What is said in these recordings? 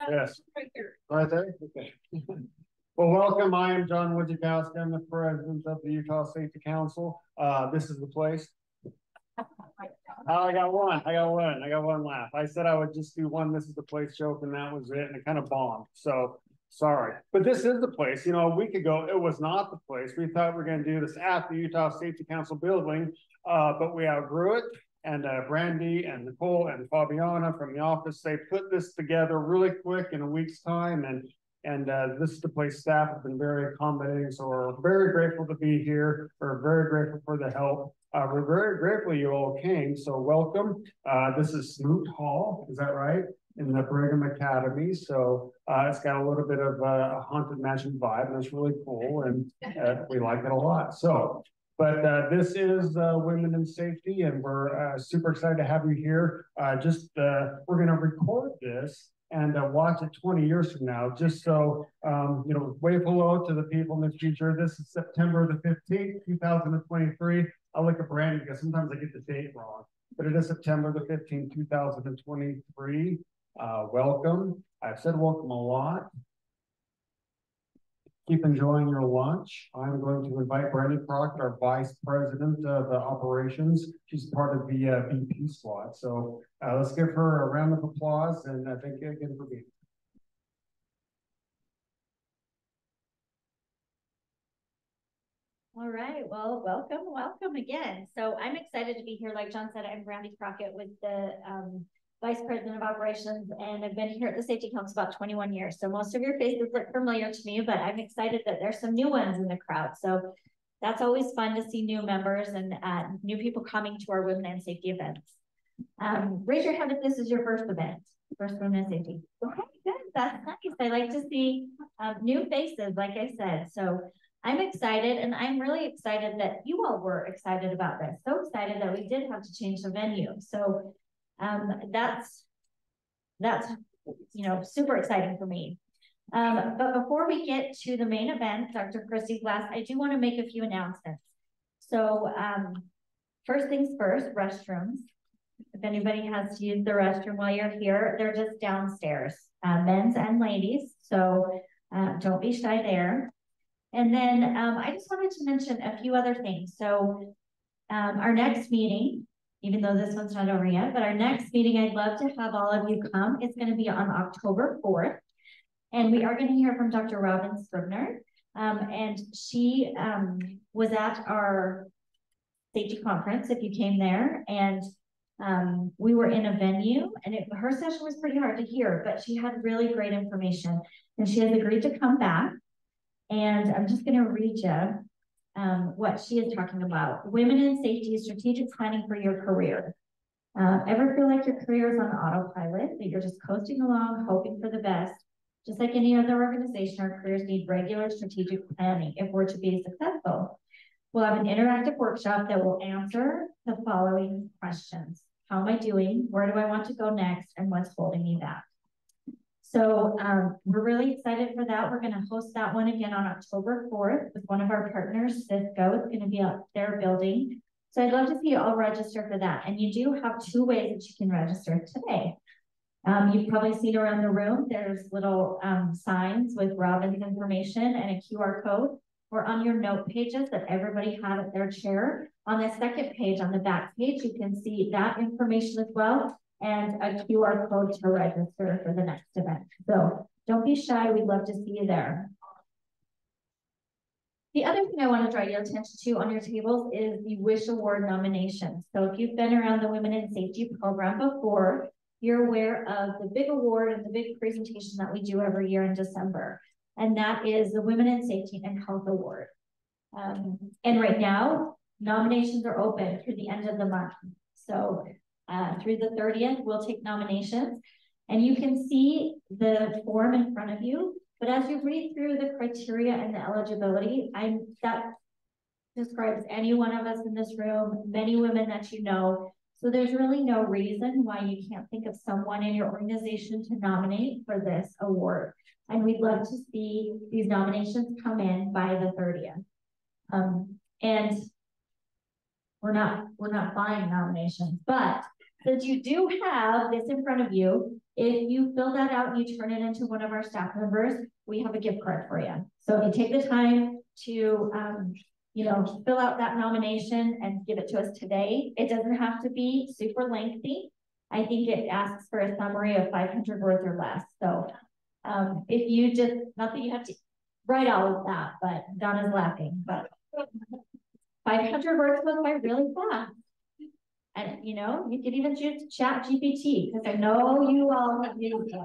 Yes. Right there? Okay. Well, welcome. I am John Wojciechowski. I'm the president of the Utah Safety Council. This is the place. I got one laugh. I said I would just do one "this is the place" joke, and that was it, and it kind of bombed. So sorry. But this is the place. You know, a week ago, it was not the place. We thought we were going to do this at the Utah Safety Council building, but we outgrew it. And Brandy and Nicole and Fabiana from the office, they put this together really quick in a week's time. And this is the place staff have been very accommodating. So we're very grateful to be here. We're very grateful for the help. We're very grateful you all came. So welcome. This is Smoot Hall, is that right? In the Brigham Academy. So it's got a little bit of a haunted mansion vibe, and it's really cool. And we like it a lot. So. But this is Women in Safety, and we're super excited to have you here. We're going to record this and watch it 20 years from now, just so, wave hello to the people in the future. This is September the 15th, 2023. I'll look at Brandy because sometimes I get the date wrong, but it is September the 15th, 2023. Welcome. I've said welcome a lot. Keep enjoying your lunch. I'm going to invite Brandy Crockett, our Vice President of Operations. She's part of the VP squad. So let's give her a round of applause, and thank you again for being here. All right, well, welcome again. So I'm excited to be here. Like John said, I'm Brandy Crockett with the Vice President of Operations, and I've been here at the Safety Council about 21 years. So most of your faces look familiar to me, but I'm excited that there's some new ones in the crowd. So that's always fun to see new members and new people coming to our Women in Safety events. Raise your hand if this is your first event, first Women in Safety. Okay, good, that's nice. I like to see new faces, like I said. So I'm excited, and I'm really excited that you all were excited about this. So excited that we did have to change the venue. So that's super exciting for me. But before we get to the main event, Dr. Christie's last, I do want to make a few announcements. So first things first, restrooms. If anybody has to use the restroom while you're here, they're just downstairs, men's and ladies. So don't be shy there. And then I just wanted to mention a few other things. So our next meeting, even though this one's not over yet, but our next meeting, I'd love to have all of you come. It's going to be on October 4th. And we are going to hear from Dr. Robin Scribner. And she was at our safety conference, if you came there. And we were in a venue, and her session was pretty hard to hear, but she had really great information. And she has agreed to come back. And I'm just going to read you what she is talking about. Women in Safety, strategic planning for your career. Ever feel like your career is on autopilot, that you're just coasting along, hoping for the best? Just like any other organization, our careers need regular strategic planning if we're to be successful. We'll have an interactive workshop that will answer the following questions. How am I doing? Where do I want to go next? And what's holding me back? So we're really excited for that. We're going to host that one again on October 4th with one of our partners, Cisco. It's going to be at their building. So I'd love to see you all register for that. And you do have two ways that you can register today. You've probably seen around the room, there's little signs with Robin's information and a QR code. Or on your note pages that everybody had at their chair. On the second page, on the back page, you can see that information as well, and a QR code to register for the next event. So don't be shy, we'd love to see you there. The other thing I want to draw your attention to on your tables is the Wish Award nominations. So if you've been around the Women in Safety program before, you're aware of the big award and the big presentation that we do every year in December. And that is the Women in Safety and Health Award. And right now, nominations are open through the end of the month. So through the 30th, we'll take nominations. And you can see the form in front of you. But as you read through the criteria and the eligibility, that describes any one of us in this room, many women that you know. So there's really no reason why you can't think of someone in your organization to nominate for this award. And we'd love to see these nominations come in by the 30th. And we're not buying nominations, but since you do have this in front of you, If you fill that out and you turn it into one of our staff members, we have a gift card for you. So if you take the time to, you know, fill out that nomination and give it to us today, it doesn't have to be super lengthy. I think it asks for a summary of 500 words or less. So if you just, not that you have to write all of that, but Donna's laughing, but 500 words goes by really fast. And you know, you could even choose Chat GPT, because I know you all have used it.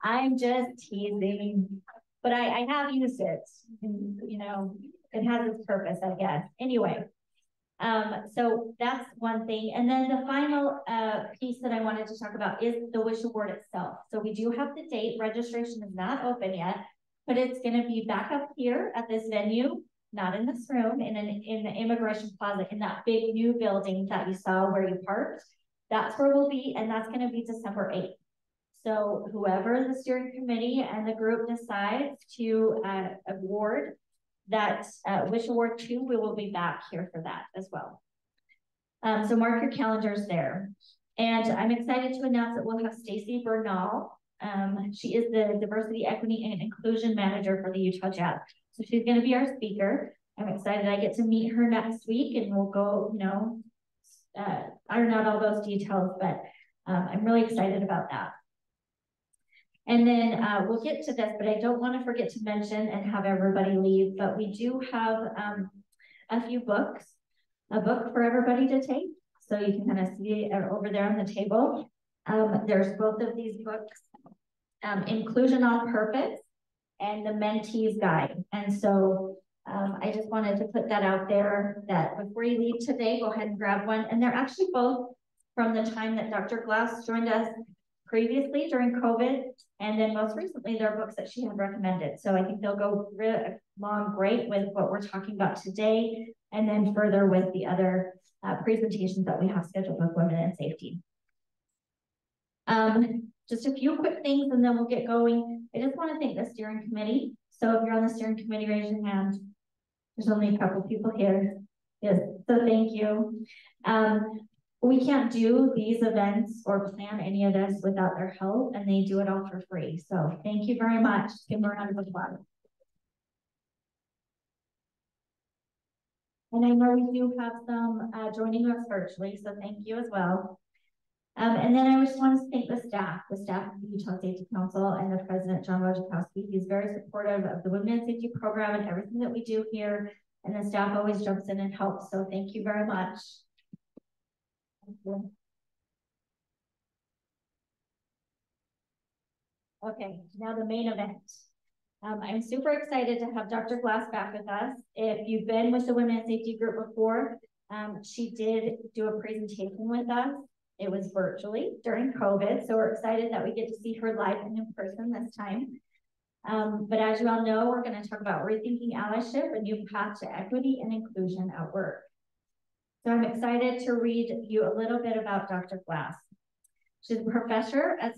I'm just teasing, but I have used it, and you know, it has its purpose, I guess. Anyway, so that's one thing. And then the final piece that I wanted to talk about is the Wish Award itself. So we do have the date. Registration is not open yet, but it's going to be back up here at this venue, not in this room, in the immigration plaza, in that big new building that you saw where you parked. That's where we'll be, and that's going to be December 8th. So whoever the steering committee and the group decides to award that Wish Award to, we will be back here for that as well. So mark your calendars there. And I'm excited to announce that we'll have Stacy Bernal. She is the Diversity, Equity, and Inclusion Manager for the Utah Jazz. So she's going to be our speaker. I'm excited I get to meet her next week, and we'll go, you know, iron out all those details, but I'm really excited about that. And then we'll get to this, but I don't want to forget to mention and have everybody leave, but we do have a few books, a book for everybody to take. So you can kind of see it over there on the table. There's both of these books, Inclusion on Purpose and The Mentee's Guide. And so I just wanted to put that out there, that before you leave today, go ahead and grab one. And they're actually both from the time that Dr. Glass joined us previously during COVID, and then most recently they're books that she had recommended. So I think they'll go along great with what we're talking about today, and then further with the other presentations that we have scheduled with women and safety. Just a few quick things and then we'll get going. I just want to thank the steering committee. So if you're on the steering committee, raise your hand. There's only a couple people here. Yes, so thank you. We can't do these events or plan any of this without their help, and they do it all for free. So thank you very much. Give them a round of applause. And I know we do have some joining us virtually, so thank you as well. And then I just want to thank the staff of the Utah Safety Council and the president, John Wojciechowski. He's very supportive of the Women in Safety program and everything that we do here. And the staff always jumps in and helps. So thank you very much. Okay, now the main event. I'm super excited to have Dr. Glass back with us. If you've been with the Women in Safety group before, she did do a presentation with us. It was virtually during COVID, so we're excited that we get to see her live and in person this time. But as you all know, we're going to talk about rethinking allyship, a new path to equity and inclusion at work. So I'm excited to read you a little bit about Dr. Glass. She's a professor of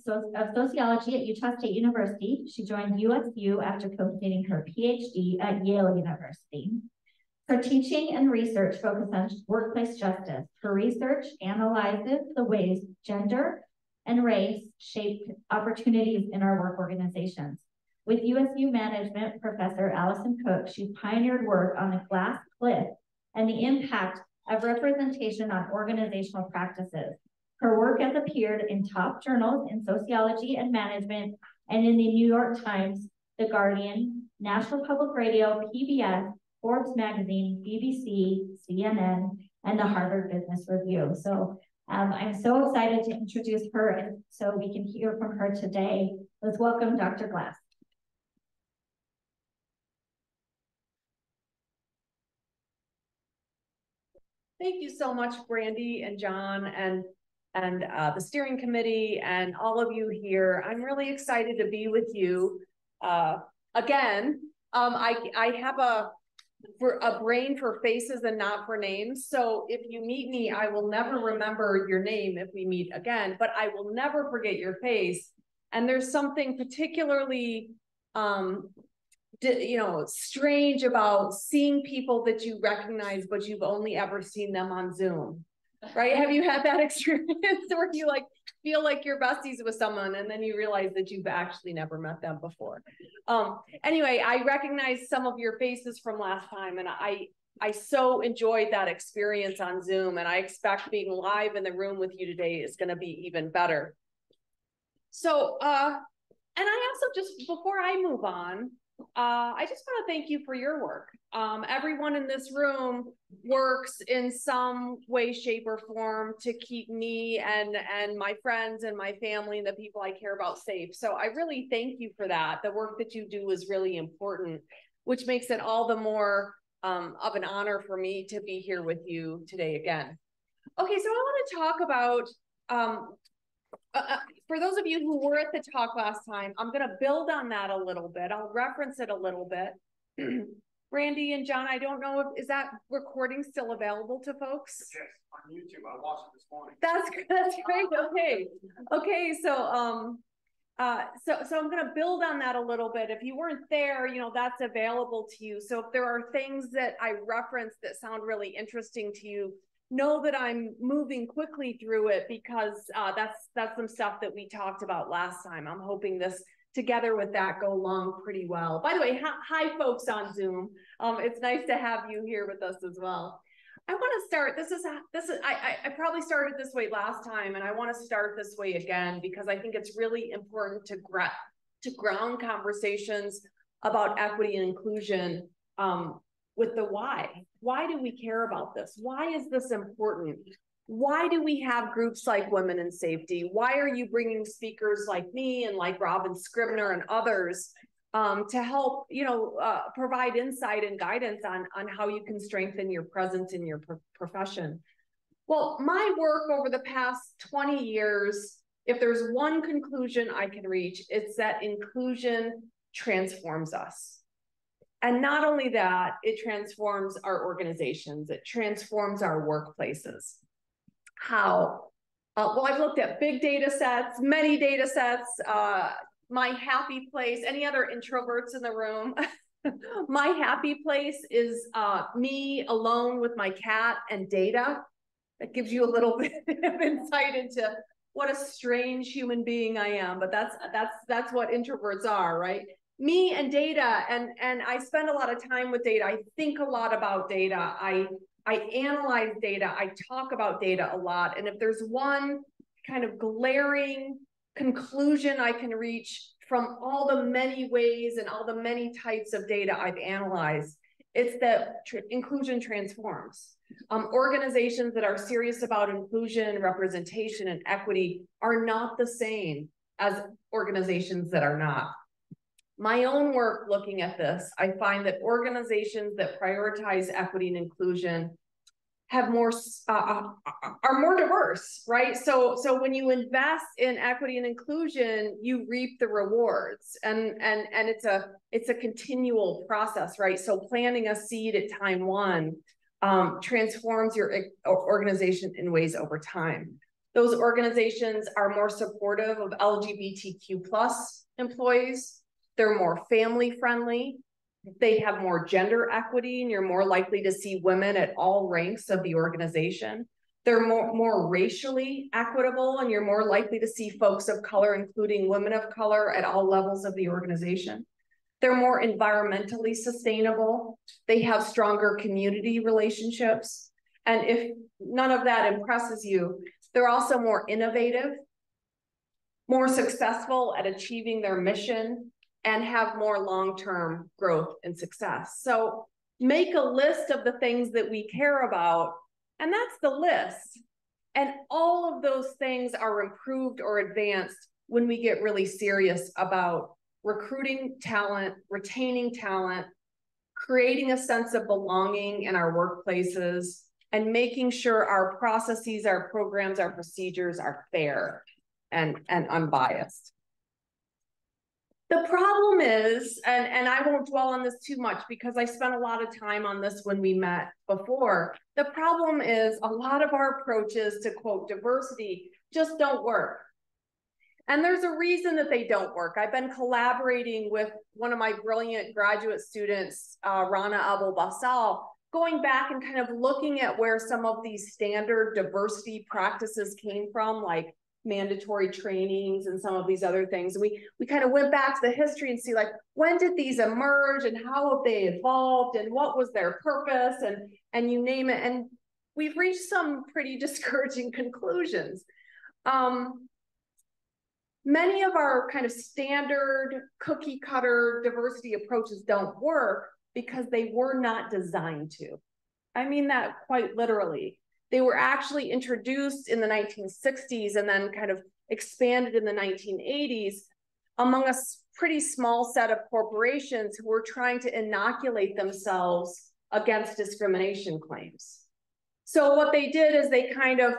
sociology at Utah State University. She joined USU after completing her PhD at Yale University. Her teaching and research focus on workplace justice. Her research analyzes the ways gender and race shape opportunities in our work organizations. With USU management professor Allison Cook, she pioneered work on the glass cliff and the impact of representation on organizational practices. Her work has appeared in top journals in sociology and management and in the New York Times, The Guardian, National Public Radio, PBS, Forbes magazine, BBC, CNN, and the Harvard Business Review. So I'm so excited to introduce her and so we can hear from her today. Let's welcome Dr. Glass. Thank you so much, Brandy and John and the steering committee and all of you here. I'm really excited to be with you again. I have a brain for faces and not for names. So if you meet me, I will never remember your name if we meet again, but I will never forget your face. And there's something particularly strange about seeing people that you recognize, but you've only ever seen them on Zoom, right? Have you had that experience where you like feel like you're besties with someone and then you realize that you've actually never met them before? Anyway, I recognize some of your faces from last time, and I so enjoyed that experience on Zoom, and I expect being live in the room with you today is going to be even better. So, and I also just, before I move on, I just want to thank you for your work. Everyone in this room works in some way, shape, or form to keep me and my friends and my family and the people I care about safe. So I really thank you for that. The work that you do is really important, which makes it all the more of an honor for me to be here with you today again. Okay, so I want to talk about for those of you who were at the talk last time, I'm going to build on that a little bit. I'll reference it a little bit. Randy and John, I don't know is that recording still available to folks? Yes, on YouTube. I watched it this morning. That's great. Okay. So so I'm going to build on that a little bit. If you weren't there, that's available to you. So if there are things that I referenced that sound really interesting to you, know that I'm moving quickly through it because that's some stuff that we talked about last time. I'm hoping this together with that go along pretty well. By the way, hi folks on Zoom. It's nice to have you here with us as well. I want to start. I probably started this way last time, and I want to start this way again because I think it's really important to ground conversations about equity and inclusion with the why. Why do we care about this? Why is this important? Why do we have groups like Women in Safety? Why are you bringing speakers like me and like Robin Scribner and others to help, provide insight and guidance on how you can strengthen your presence in your profession? Well, my work over the past 20 years, if there's one conclusion I can reach, it's that inclusion transforms us. And not only that, it transforms our organizations, it transforms our workplaces. How? Well, I've looked at big data sets, many data sets, my happy place. Any other introverts in the room? My happy place is me alone with my cat and data. That gives you a little bit of insight into what a strange human being I am, but that's what introverts are, right? Me and data, and I spend a lot of time with data. I think a lot about data. I analyze data. I talk about data a lot. And if there's one kind of glaring conclusion I can reach from all the many ways and all the many types of data I've analyzed, it's that inclusion transforms. Organizations that are serious about inclusion, representation, and equity are not the same as organizations that are not. My own work looking at this, I find that organizations that prioritize equity and inclusion have more are more diverse, right? So when you invest in equity and inclusion, you reap the rewards, and it's a continual process, right? So planting a seed at time one transforms your organization in ways over time. Those organizations are more supportive of LGBTQ+ employees. They're more family friendly. They have more gender equity, and you're more likely to see women at all ranks of the organization. They're more racially equitable, and you're more likely to see folks of color, including women of color, at all levels of the organization. They're more environmentally sustainable. They have stronger community relationships. And if none of that impresses you, they're also more innovative, more successful at achieving their mission, and have more long-term growth and success. So make a list of the things that we care about, and that's the list. And all of those things are improved or advanced when we get really serious about recruiting talent, retaining talent, creating a sense of belonging in our workplaces, and making sure our processes, our programs, our procedures are fair and unbiased. The problem is, and I won't dwell on this too much because I spent a lot of time on this when we met before. The problem is a lot of our approaches to, quote, diversity just don't work. And there's a reason that they don't work. I've been collaborating with one of my brilliant graduate students, Rana Abul Basal, going back and kind of looking at where some of these standard diversity practices came from, like mandatory trainings and some of these other things. We kind of went back to the history and see, like, when did these emerge and how have they evolved and what was their purpose, and you name it. And we've reached some pretty discouraging conclusions. Many of our kind of standard cookie cutter diversity approaches don't work because they were not designed to. I mean that quite literally. They were actually introduced in the 1960s and then kind of expanded in the 1980s among a pretty small set of corporations who were trying to inoculate themselves against discrimination claims. So what they did is they kind of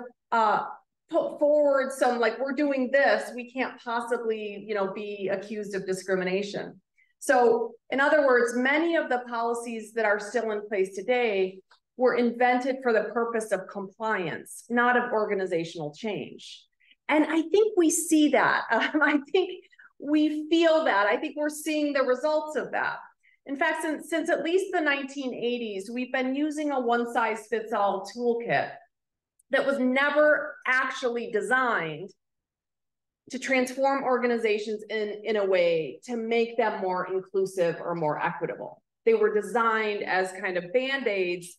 put forward some, like, we're doing this, we can't possibly, you know, be accused of discrimination. So in other words, many of the policies that are still in place today were invented for the purpose of compliance, not of organizational change. And I think we see that. I think we feel that. I think we're seeing the results of that. In fact, since at least the 1980s, we've been using a one-size-fits-all toolkit that was never actually designed to transform organizations in a way to make them more inclusive or more equitable. They were designed as kind of Band-Aids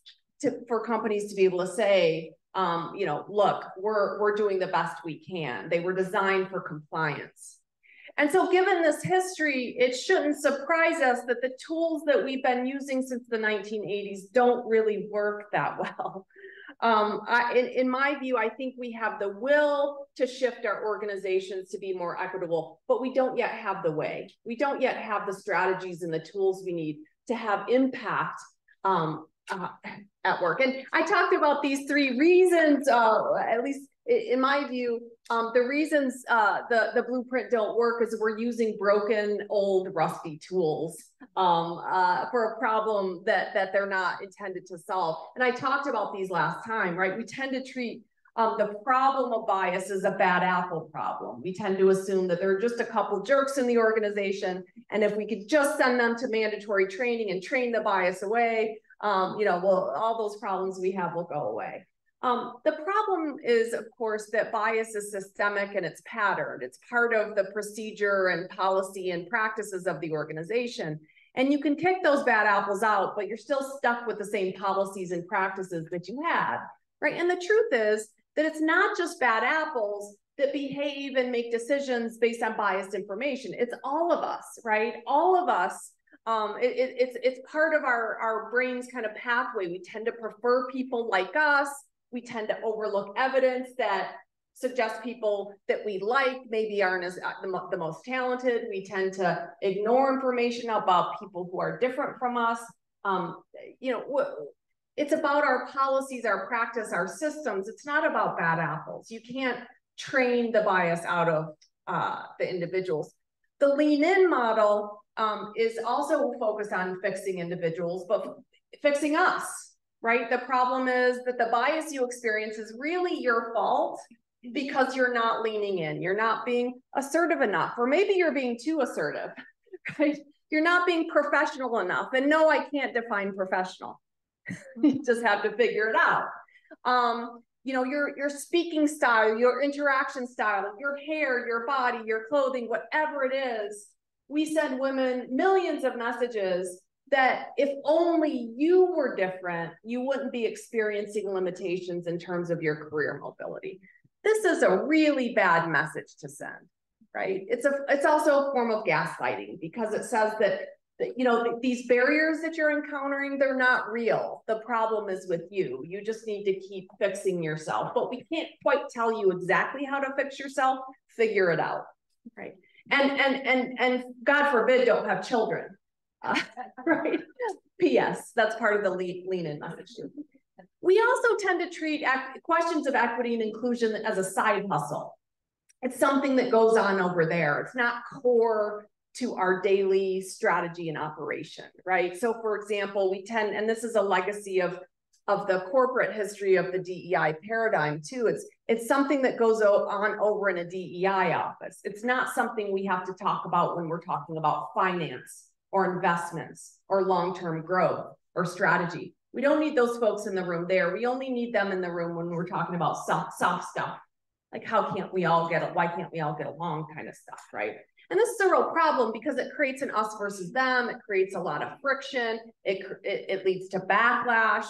for companies to be able to say, you know, look, we're doing the best we can. They were designed for compliance. And so given this history, it shouldn't surprise us that the tools that we've been using since the 1980s don't really work that well. In my view, I think we have the will to shift our organizations to be more equitable, but we don't yet have the way. We don't yet have the strategies and the tools we need to have impact at work. And I talked about these three reasons, at least in my view, the reasons the blueprint don't work is we're using broken, old, rusty tools for a problem that they're not intended to solve. And I talked about these last time, right? We tend to treat the problem of bias as a bad apple problem. We tend to assume that there are just a couple jerks in the organization, and if we could just send them to mandatory training and train the bias away, you know, well, all those problems we have will go away. The problem is, of course, that bias is systemic and it's patterned. It's part of the procedure and policy and practices of the organization. And you can kick those bad apples out, but you're still stuck with the same policies and practices that you had, right? And the truth is that it's not just bad apples that behave and make decisions based on biased information. It's all of us, right? All of us. It's part of our brain's kind of pathway. We tend to prefer people like us. We tend to overlook evidence that suggests people that we like maybe aren't as the most talented. We tend to ignore information about people who are different from us. You know, it's about our policies, our practice, our systems. It's not about bad apples. You can't train the bias out of the individuals. The lean in model is also focused on fixing individuals, but fixing us. Right? The problem is that the bias you experience is really your fault because you're not leaning in. You're not being assertive enough, or maybe you're being too assertive, right? You're not being professional enough. And no, I can't define professional. You just have to figure it out. You know, your speaking style, your interaction style, your hair, your body, your clothing, whatever it is, we send women millions of messages that if only you were different, you wouldn't be experiencing limitations in terms of your career mobility. This is a really bad message to send, right? It's also a form of gaslighting because it says that you know, these barriers that you're encountering, they're not real. The problem is with you. You just need to keep fixing yourself, but we can't quite tell you exactly how to fix yourself. Figure it out, right? And God forbid, don't have children. Right? P.S. That's part of the lean in message too. We also tend to treat questions of equity and inclusion as a side hustle. It's something that goes on over there. It's not core to our daily strategy and operation, right? So for example, we tend, and this is a legacy of the corporate history of the DEI paradigm too, It's something that goes on over in a DEI office. It's not something we have to talk about when we're talking about finance or investments or long-term growth or strategy. We don't need those folks in the room there. We only need them in the room when we're talking about soft stuff. Like why can't we all get along kind of stuff, right? And this is a real problem because it creates an us versus them. It creates a lot of friction. It leads to backlash.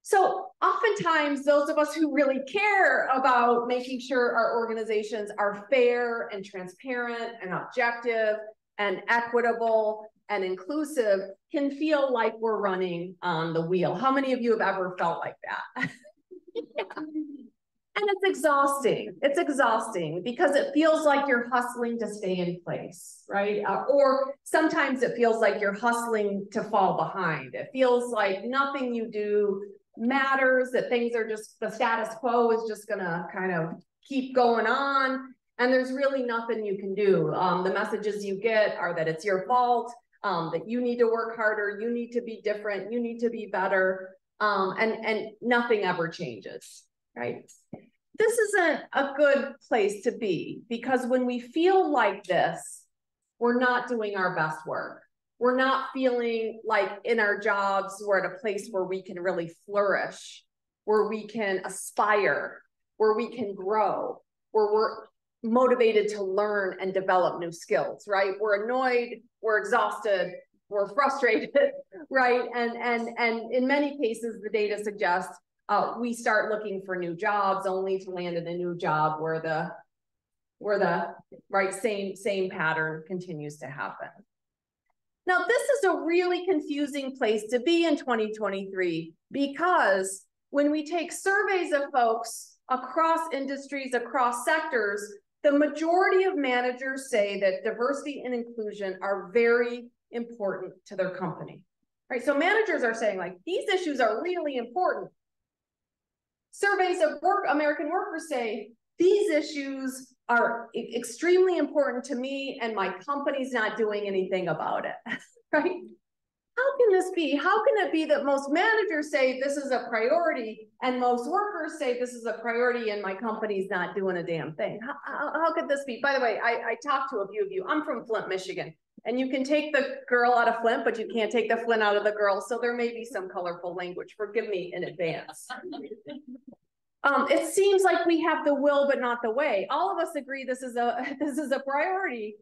So oftentimes those of us who really care about making sure our organizations are fair and transparent and objective and equitable and inclusive can feel like we're running on the wheel. How many of you have ever felt like that? Yeah. And it's exhausting. It's exhausting because it feels like you're hustling to stay in place, right? Or sometimes it feels like you're hustling to fall behind. It feels like nothing you do matters, that things are just, the status quo is just gonna kind of keep going on. And there's really nothing you can do. The messages you get are that it's your fault, that you need to work harder, you need to be different, you need to be better, and nothing ever changes, right? This isn't a good place to be because when we feel like this, we're not doing our best work. We're not feeling like in our jobs, we're at a place where we can really flourish, where we can aspire, where we can grow, where we're motivated to learn and develop new skills, right? We're annoyed, we're exhausted, we're frustrated, right? And in many cases, the data suggests we start looking for new jobs only to land in a new job where the right same pattern continues to happen. Now, this is a really confusing place to be in 2023 because when we take surveys of folks across industries, across sectors, the majority of managers say that diversity and inclusion are very important to their company, right? So managers are saying like, these issues are really important. Surveys of American workers say, these issues are extremely important to me and my company's not doing anything about it, right? How can this be? How can it be that most managers say this is a priority and most workers say this is a priority and my company's not doing a damn thing? How could this be? By the way, I talked to a few of you. I'm from Flint, Michigan, and you can take the girl out of Flint, but you can't take the Flint out of the girl. So there may be some colorful language. Forgive me in advance. It seems like we have the will, but not the way. All of us agree this is a priority.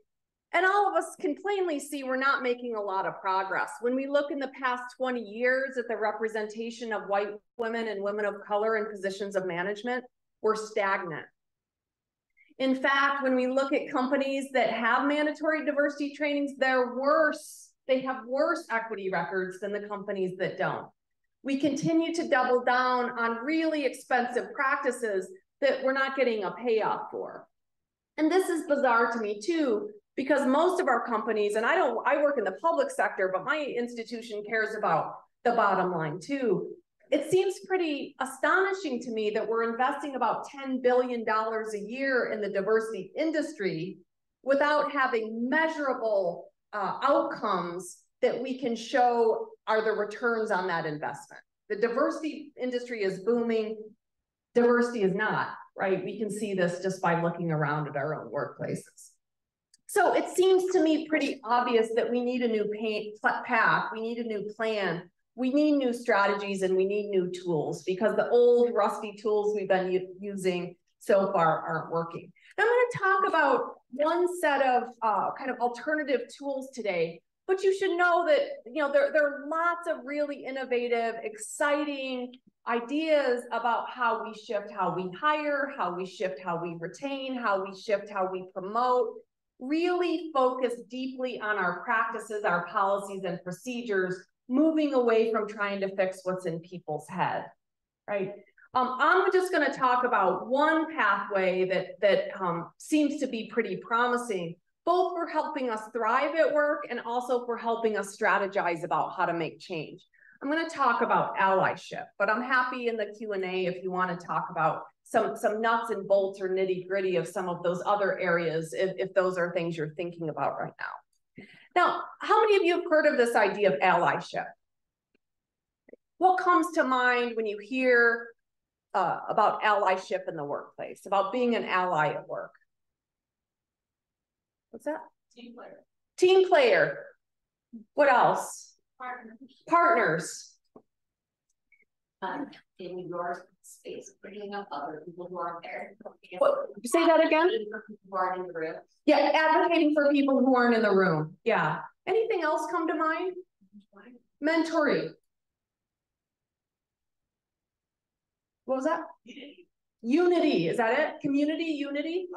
And all of us can plainly see we're not making a lot of progress. When we look in the past 20 years at the representation of white women and women of color in positions of management, we're stagnant. In fact, when we look at companies that have mandatory diversity trainings, they're worse. They have worse equity records than the companies that don't. We continue to double down on really expensive practices that we're not getting a payoff for. And this is bizarre to me too, because most of our companies, and I work in the public sector, but my institution cares about the bottom line too. It seems pretty astonishing to me that we're investing about $10 billion a year in the diversity industry without having measurable outcomes that we can show are the returns on that investment. The diversity industry is booming, diversity is not, right? We can see this just by looking around at our own workplaces. So it seems to me pretty obvious that we need a new path, we need a new plan, we need new strategies, and we need new tools because the old rusty tools we've been using so far aren't working. Now I'm going to talk about one set of kind of alternative tools today, but you should know that there are lots of really innovative, exciting ideas about how we shift how we hire, how we shift how we retain, how we shift how we promote, really focus deeply on our practices, our policies and procedures, moving away from trying to fix what's in people's head, right? I'm just going to talk about one pathway that seems to be pretty promising, both for helping us thrive at work and also for helping us strategize about how to make change. I'm going to talk about allyship, but I'm happy in the Q&A if you want to talk about some nuts and bolts or nitty gritty of some of those other areas, if those are things you're thinking about right now. Now, how many of you have heard of this idea of allyship? What comes to mind when you hear about allyship in the workplace, about being an ally at work? What's that? Team player. Team player. What else? Partners. In your space, bringing up other people who aren't there. What, say that again? For people who aren't in the room. Yeah, advocating for people who aren't in the room. Yeah. Anything else come to mind? Mentoring. What was that? Unity. Is that it? Community, unity?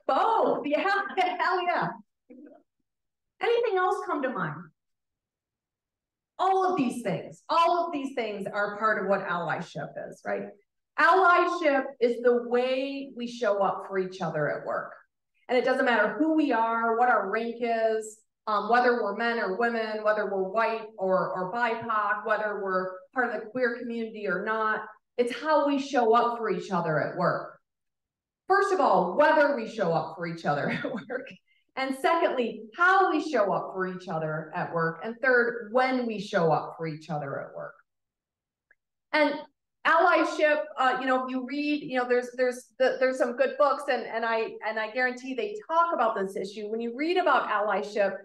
Both. Yeah, hell yeah. Anything else come to mind? All of these things are part of what allyship is, right? Allyship is the way we show up for each other at work. And it doesn't matter who we are, what our rank is, whether we're men or women, whether we're white or BIPOC, whether we're part of the queer community or not. It's how we show up for each other at work. First of all, whether we show up for each other at work. And secondly, how we show up for each other at work. And third, when we show up for each other at work. And allyship, you know, if you read, you know, there's some good books, and I guarantee they talk about this issue. When you read about allyship,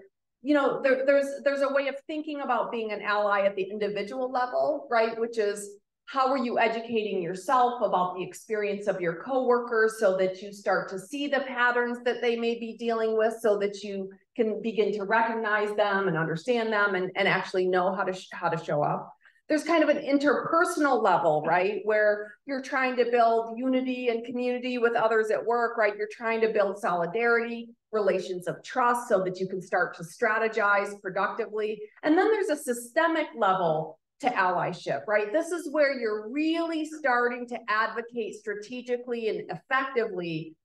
you know, there's a way of thinking about being an ally at the individual level, right? Which is, how are you educating yourself about the experience of your coworkers so that you start to see the patterns that they may be dealing with, so that you can begin to recognize them and understand them and actually know how to show up. There's kind of an interpersonal level, right? Where you're trying to build unity and community with others at work, right? You're trying to build solidarity, relations of trust, so that you can start to strategize productively. And then there's a systemic level to allyship, right? This is where you're really starting to advocate strategically and effectively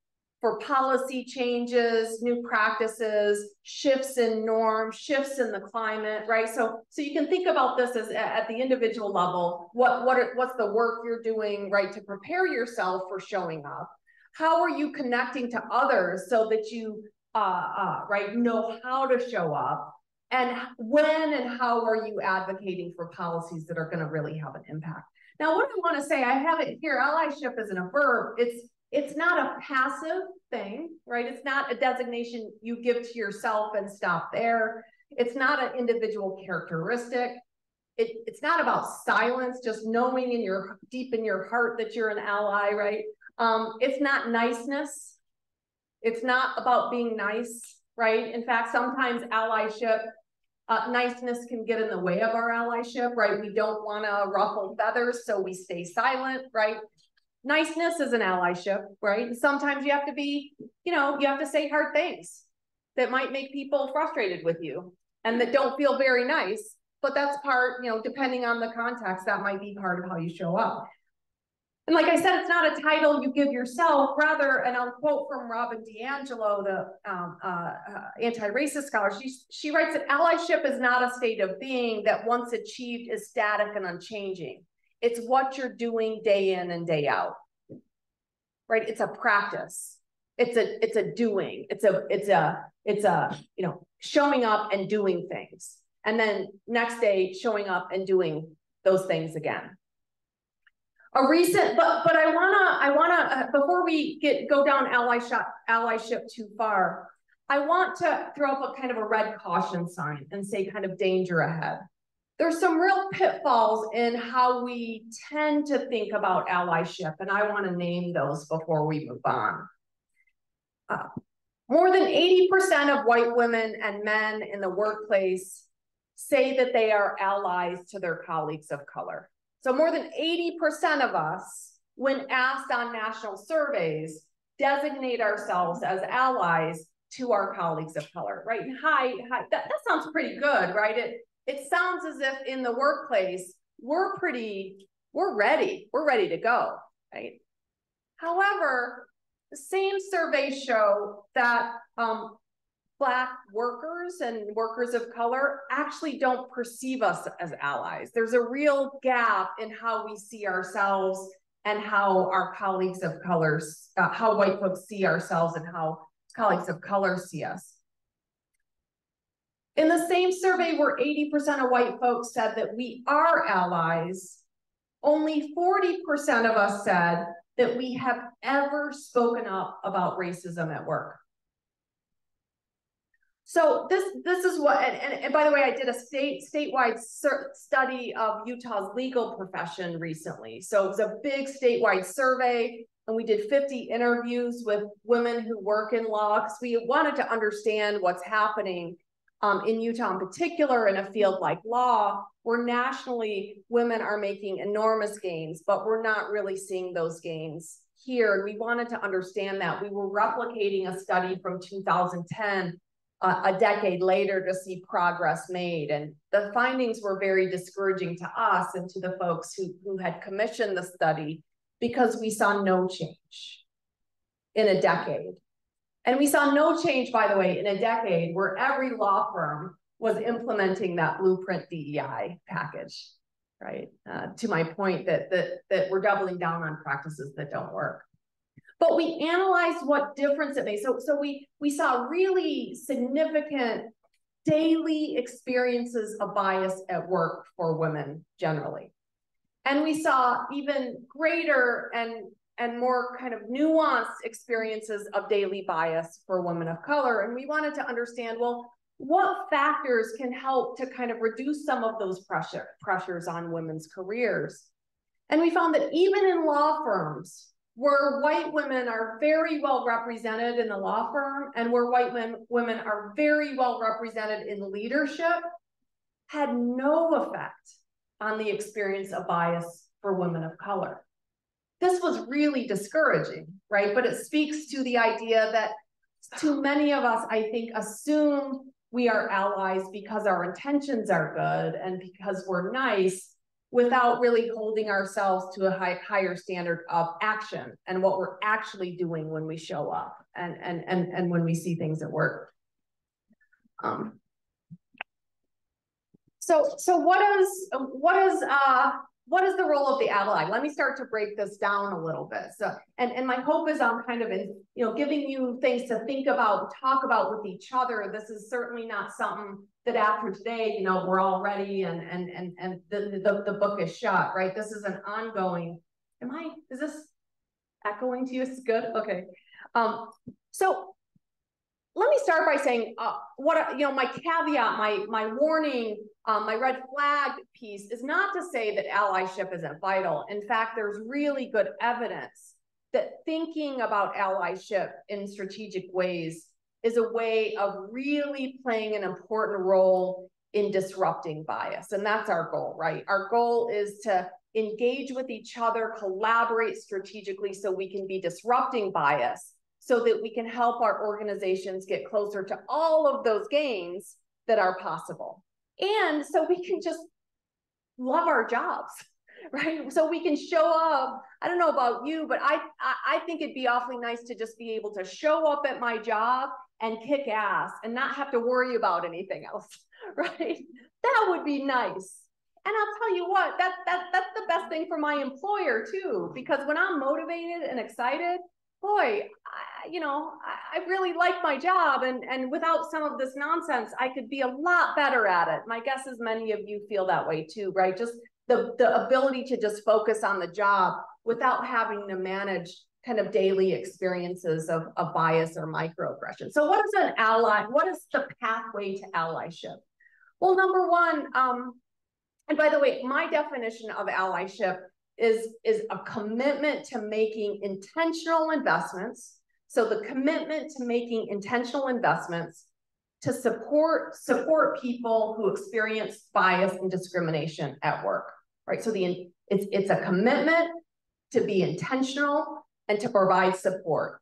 for policy changes, new practices, shifts in norms, shifts in the climate, right? So you can think about this as at the individual level. What's the work you're doing, right, to prepare yourself for showing up? How are you connecting to others so that you right, know how to show up? And when and how are you advocating for policies that are going to really have an impact? Now, what I want to say, I have it here, allyship isn't a verb. It's not a passive thing, right? It's not a designation you give to yourself and stop there. It's not an individual characteristic. It's not about silence, just knowing deep in your heart that you're an ally, right? It's not niceness. It's not about being nice, right? In fact, sometimes allyship, niceness can get in the way of our allyship, right? We don't want to ruffle feathers, so we stay silent, right? Niceness is an allyship, right? And sometimes you have to be, you know, you have to say hard things that might make people frustrated with you and that don't feel very nice, but that's part, you know, depending on the context, that might be part of how you show up. And like I said, it's not a title you give yourself, rather, and I'll quote from Robin DiAngelo, the anti-racist scholar, she writes that allyship is not a state of being that once achieved is static and unchanging. It's what you're doing day in and day out, right? It's a practice. It's a doing. It's a you know, showing up and doing things, and then next day showing up and doing those things again. A recent, but I wanna before we go down allyship too far, I want to throw up a kind of a red caution sign and say kind of danger ahead. There's some real pitfalls in how we tend to think about allyship, and I want to name those before we move on. More than 80% of white women and men in the workplace say that they are allies to their colleagues of color. So more than 80% of us, when asked on national surveys, designate ourselves as allies to our colleagues of color, right? And that sounds pretty good, right? It sounds as if in the workplace, we're ready to go, right? However, the same surveys show that Black workers and workers of color actually don't perceive us as allies. There's a real gap in how we see ourselves and how our colleagues of color, how white folks see ourselves and how colleagues of color see us. In the same survey where 80% of white folks said that we are allies, only 40% of us said that we have ever spoken up about racism at work. So this is what, and by the way, I did a statewide study of Utah's legal profession recently. So it was a big statewide survey, and we did 50 interviews with women who work in law, because we wanted to understand what's happening in Utah in particular in a field like law, where nationally women are making enormous gains, but we're not really seeing those gains here. And we wanted to understand that. We were replicating a study from 2010, a decade later, to see progress made. And the findings were very discouraging to us and to the folks who had commissioned the study, because we saw no change in a decade. And we saw no change, by the way, in a decade where every law firm was implementing that blueprint DEI package, right? To my point that we're doubling down on practices that don't work. But we analyzed what difference it made. So we saw really significant daily experiences of bias at work for women generally. And we saw even greater and more kind of nuanced experiences of daily bias for women of color. And we wanted to understand, well, what factors can help to kind of reduce some of those pressures on women's careers? And we found that even in law firms, where white women are very well represented in the law firm, and where white women are very well represented in leadership, had no effect on the experience of bias for women of color. This was really discouraging, right? But it speaks to the idea that too many of us, I think, assume we are allies because our intentions are good and because we're nice, without really holding ourselves to a higher standard of action and what we're actually doing when we show up and when we see things at work. So what is the role of the ally? Let me start to break this down a little bit. So, and my hope is I'm kind of giving you things to think about, talk about with each other. This is certainly not something that after today, we're all ready and the book is shut, right? This is an ongoing. Is this echoing to you? It's good. Okay. So let me start by saying my caveat, my warning, my red flag piece is not to say that allyship isn't vital. In fact, there's really good evidence that thinking about allyship in strategic ways is a way of really playing an important role in disrupting bias. And that's our goal, right? Our goal is to engage with each other, collaborate strategically so we can be disrupting bias, so that we can help our organizations get closer to all of those gains that are possible. And so we can just love our jobs, right? So we can show up. I don't know about you, but I think it'd be awfully nice to just be able to show up at my job and kick ass and not have to worry about anything else, right? That would be nice. And I'll tell you what, that's the best thing for my employer too, because when I'm motivated and excited, boy, I really like my job, and without some of this nonsense, I could be a lot better at it. My guess is many of you feel that way too, right? Just the ability to just focus on the job without having to manage kind of daily experiences of bias or microaggression. So what is an ally? What is the pathway to allyship? Well, number one, and by the way, my definition of allyship is a commitment to making intentional investments. So the commitment to making intentional investments to support people who experience bias and discrimination at work, right? So it's a commitment to be intentional and to provide support.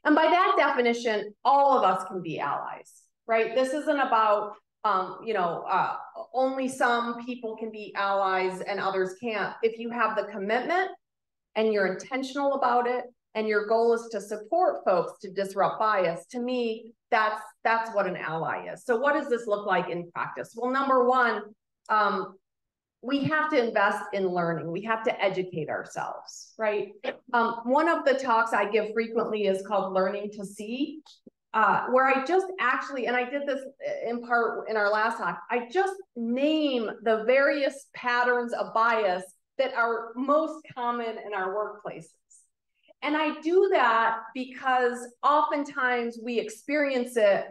And by that definition, all of us can be allies, right? This isn't about only some people can be allies and others can't. If you have the commitment and you're intentional about it, and your goal is to support folks to disrupt bias, to me, that's what an ally is. So what does this look like in practice? Well, number one, we have to invest in learning. We have to educate ourselves, right? One of the talks I give frequently is called Learning to See, where I just actually, and I did this in part in our last talk, I just name the various patterns of bias that are most common in our workplaces. And I do that because oftentimes we experience it,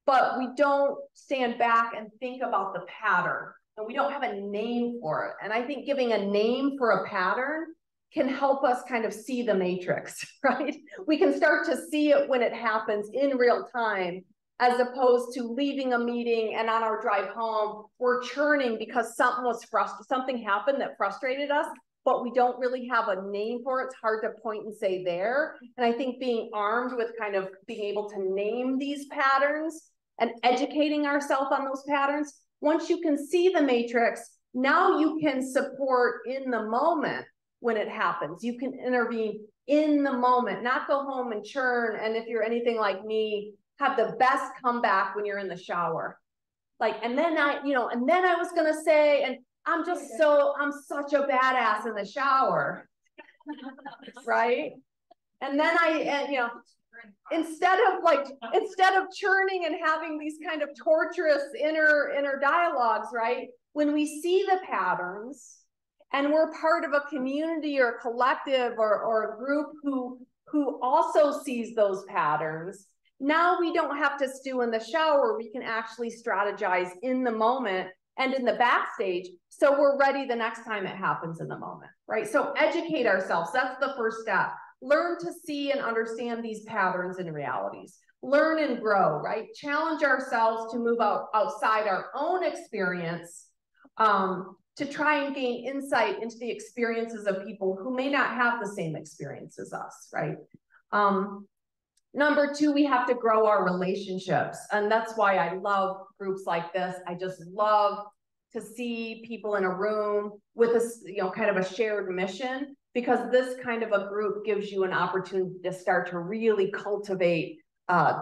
but we don't stand back and think about the pattern, and we don't have a name for it. And I think giving a name for a pattern can help us kind of see the matrix, right? We can start to see it when it happens in real time, as opposed to leaving a meeting and on our drive home, we're churning because something happened that frustrated us, but we don't really have a name for it. It's hard to point and say there. And I think being armed with kind of being able to name these patterns and educating ourselves on those patterns, once you can see the matrix, now you can support in the moment when it happens. You can intervene in the moment, not go home and churn. And if you're anything like me, have the best comeback when you're in the shower. Like, and then I was gonna say, and I'm such a badass in the shower, right? And then instead of churning and having these kind of torturous inner dialogues, right? When we see the patterns and we're part of a community or a collective or a group who also sees those patterns, now we don't have to stew in the shower. We can actually strategize in the moment and in the backstage, so we're ready the next time it happens in the moment, right? So educate ourselves. That's the first step. Learn to see and understand these patterns and realities. Learn and grow, right? Challenge ourselves to move outside our own experience to try and gain insight into the experiences of people who may not have the same experience as us, right? Number two, we have to grow our relationships. And that's why I love groups like this. I just love to see people in a room with a, kind of a shared mission, because this kind of a group gives you an opportunity to start to really cultivate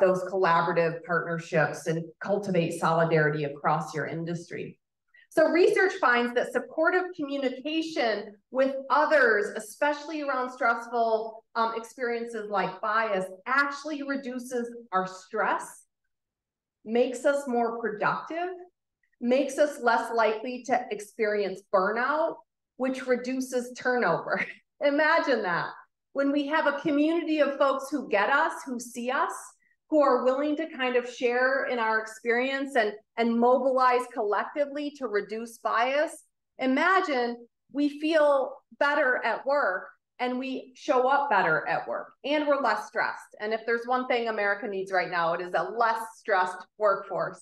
those collaborative partnerships and cultivate solidarity across your industry. So research finds that supportive communication with others, especially around stressful experiences like bias, actually reduces our stress, makes us more productive, makes us less likely to experience burnout, which reduces turnover. Imagine that. When we have a community of folks who get us, who see us, who are willing to kind of share in our experience and mobilize collectively to reduce bias, imagine we feel better at work and we show up better at work and we're less stressed. And if there's one thing America needs right now, it is a less stressed workforce.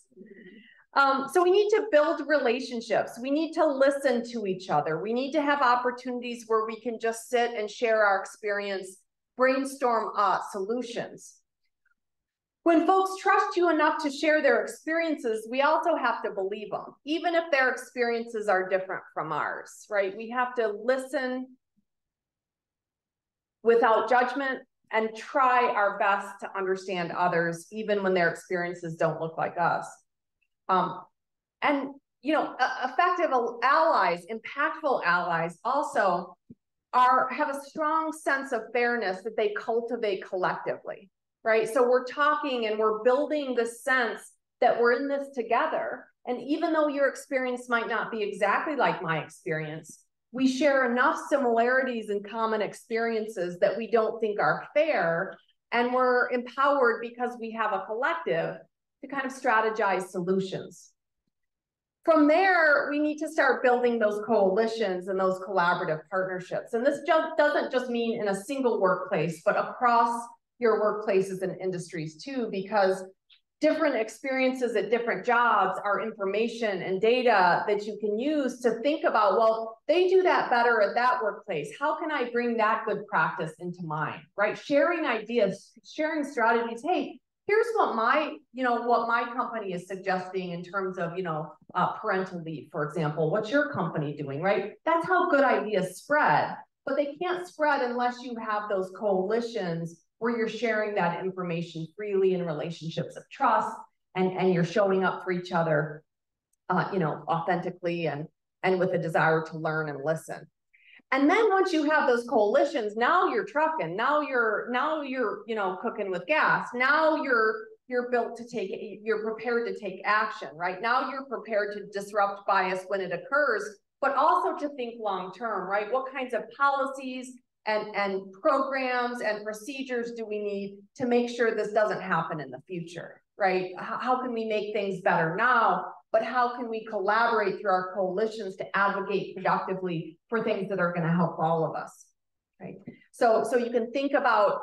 So we need to build relationships. We need to listen to each other. We need to have opportunities where we can just sit and share our experience, brainstorm solutions. When folks trust you enough to share their experiences, we also have to believe them, even if their experiences are different from ours, right? We have to listen without judgment and try our best to understand others, even when their experiences don't look like us. Effective allies, impactful allies also have a strong sense of fairness that they cultivate collectively. Right? So we're talking and we're building the sense that we're in this together. And even though your experience might not be exactly like my experience, we share enough similarities and common experiences that we don't think are fair. And we're empowered because we have a collective to kind of strategize solutions. From there, we need to start building those coalitions and those collaborative partnerships. And this doesn't just mean in a single workplace, but across your workplaces and industries too, because different experiences at different jobs are information and data that you can use to think about, well, they do that better at that workplace. How can I bring that good practice into mine, right? Sharing ideas, sharing strategies. Hey, here's what my company is suggesting in terms of, parental leave, for example. What's your company doing, right? That's how good ideas spread, but they can't spread unless you have those coalitions where you're sharing that information freely in relationships of trust and you're showing up for each other, authentically and with a desire to learn and listen. And then once you have those coalitions, now you're trucking, now you're cooking with gas. Now you're prepared to take action, right? Now you're prepared to disrupt bias when it occurs but also to think long-term, right? What kinds of policies and programs and procedures do we need to make sure this doesn't happen in the future, right? How can we make things better now, but how can we collaborate through our coalitions to advocate productively for things that are going to help all of us, right? So you can think about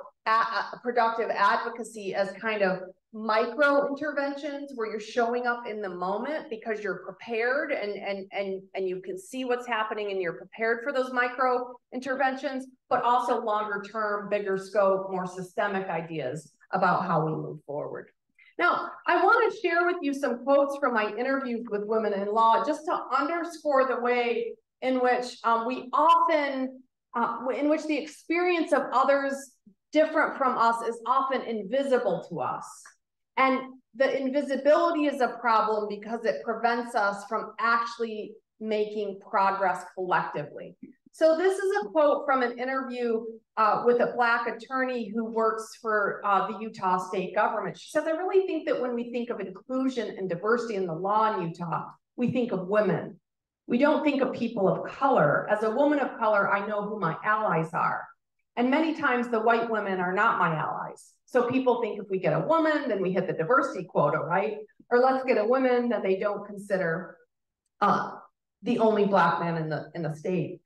productive advocacy as kind of micro interventions where you're showing up in the moment because you're prepared and you can see what's happening and you're prepared for those micro interventions, but also longer term, bigger scope, more systemic ideas about how we move forward. Now, I want to share with you some quotes from my interviews with women in law, just to underscore the way in which in which the experience of others different from us is often invisible to us. And the invisibility is a problem because it prevents us from actually making progress collectively. So this is a quote from an interview with a Black attorney who works for the Utah state government. She says, I really think that when we think of inclusion and diversity in the law in Utah, we think of women. We don't think of people of color. As a woman of color, I know who my allies are. And many times the white women are not my allies. So people think if we get a woman, then we hit the diversity quota, right? Or let's get a woman that they don't consider the only Black man in the state.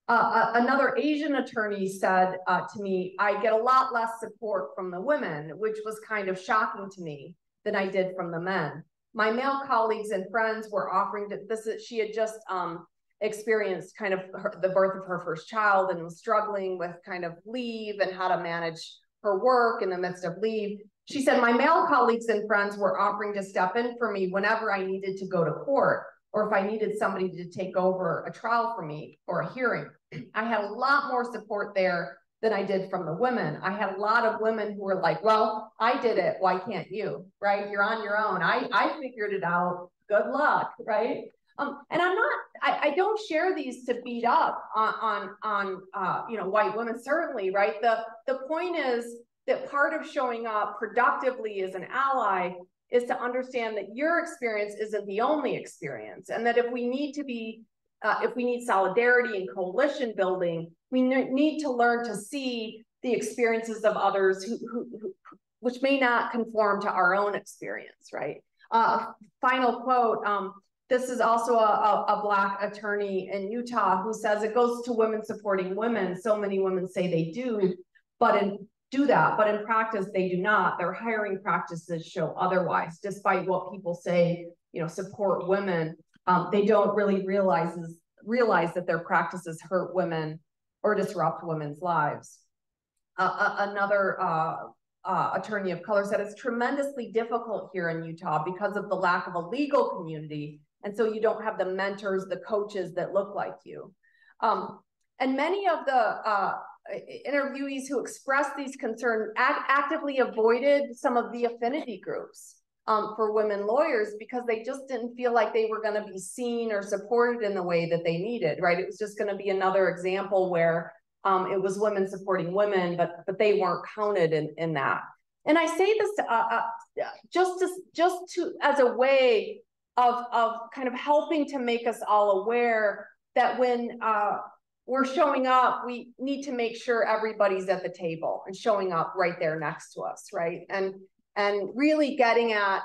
Another Asian attorney said to me, I get a lot less support from the women, which was kind of shocking to me than I did from the men. My male colleagues and friends were offering to, she had just experienced kind of the birth of her first child and was struggling with kind of leave and how to manage her work in the midst of leave. She said, my male colleagues and friends were offering to step in for me whenever I needed to go to court, or if I needed somebody to take over a trial for me or a hearing. I had a lot more support there than I did from the women. I had a lot of women who were like, well, I did it, why can't you, right? You're on your own. I figured it out, good luck, right? And I don't share these to beat up on white women, certainly, right? The point is that part of showing up productively as an ally is to understand that your experience isn't the only experience, and that if we need solidarity and coalition building, we need to learn to see the experiences of others which may not conform to our own experience, right? Final quote. This is also a Black attorney in Utah who says it goes to women supporting women. So many women say they do, but in practice they do not. Their hiring practices show otherwise. Despite what people say, support women, they don't really realize that their practices hurt women or disrupt women's lives. Another attorney of color said it's tremendously difficult here in Utah because of the lack of a legal community. And so you don't have the mentors, the coaches that look like you. And many of the interviewees who expressed these concerns actively avoided some of the affinity groups for women lawyers because they just didn't feel like they were going to be seen or supported in the way that they needed, right? It was just going to be another example where it was women supporting women, but they weren't counted in that. And I say this just as a way of kind of helping to make us all aware that when we're showing up, we need to make sure everybody's at the table and showing up right there next to us, right? And really getting at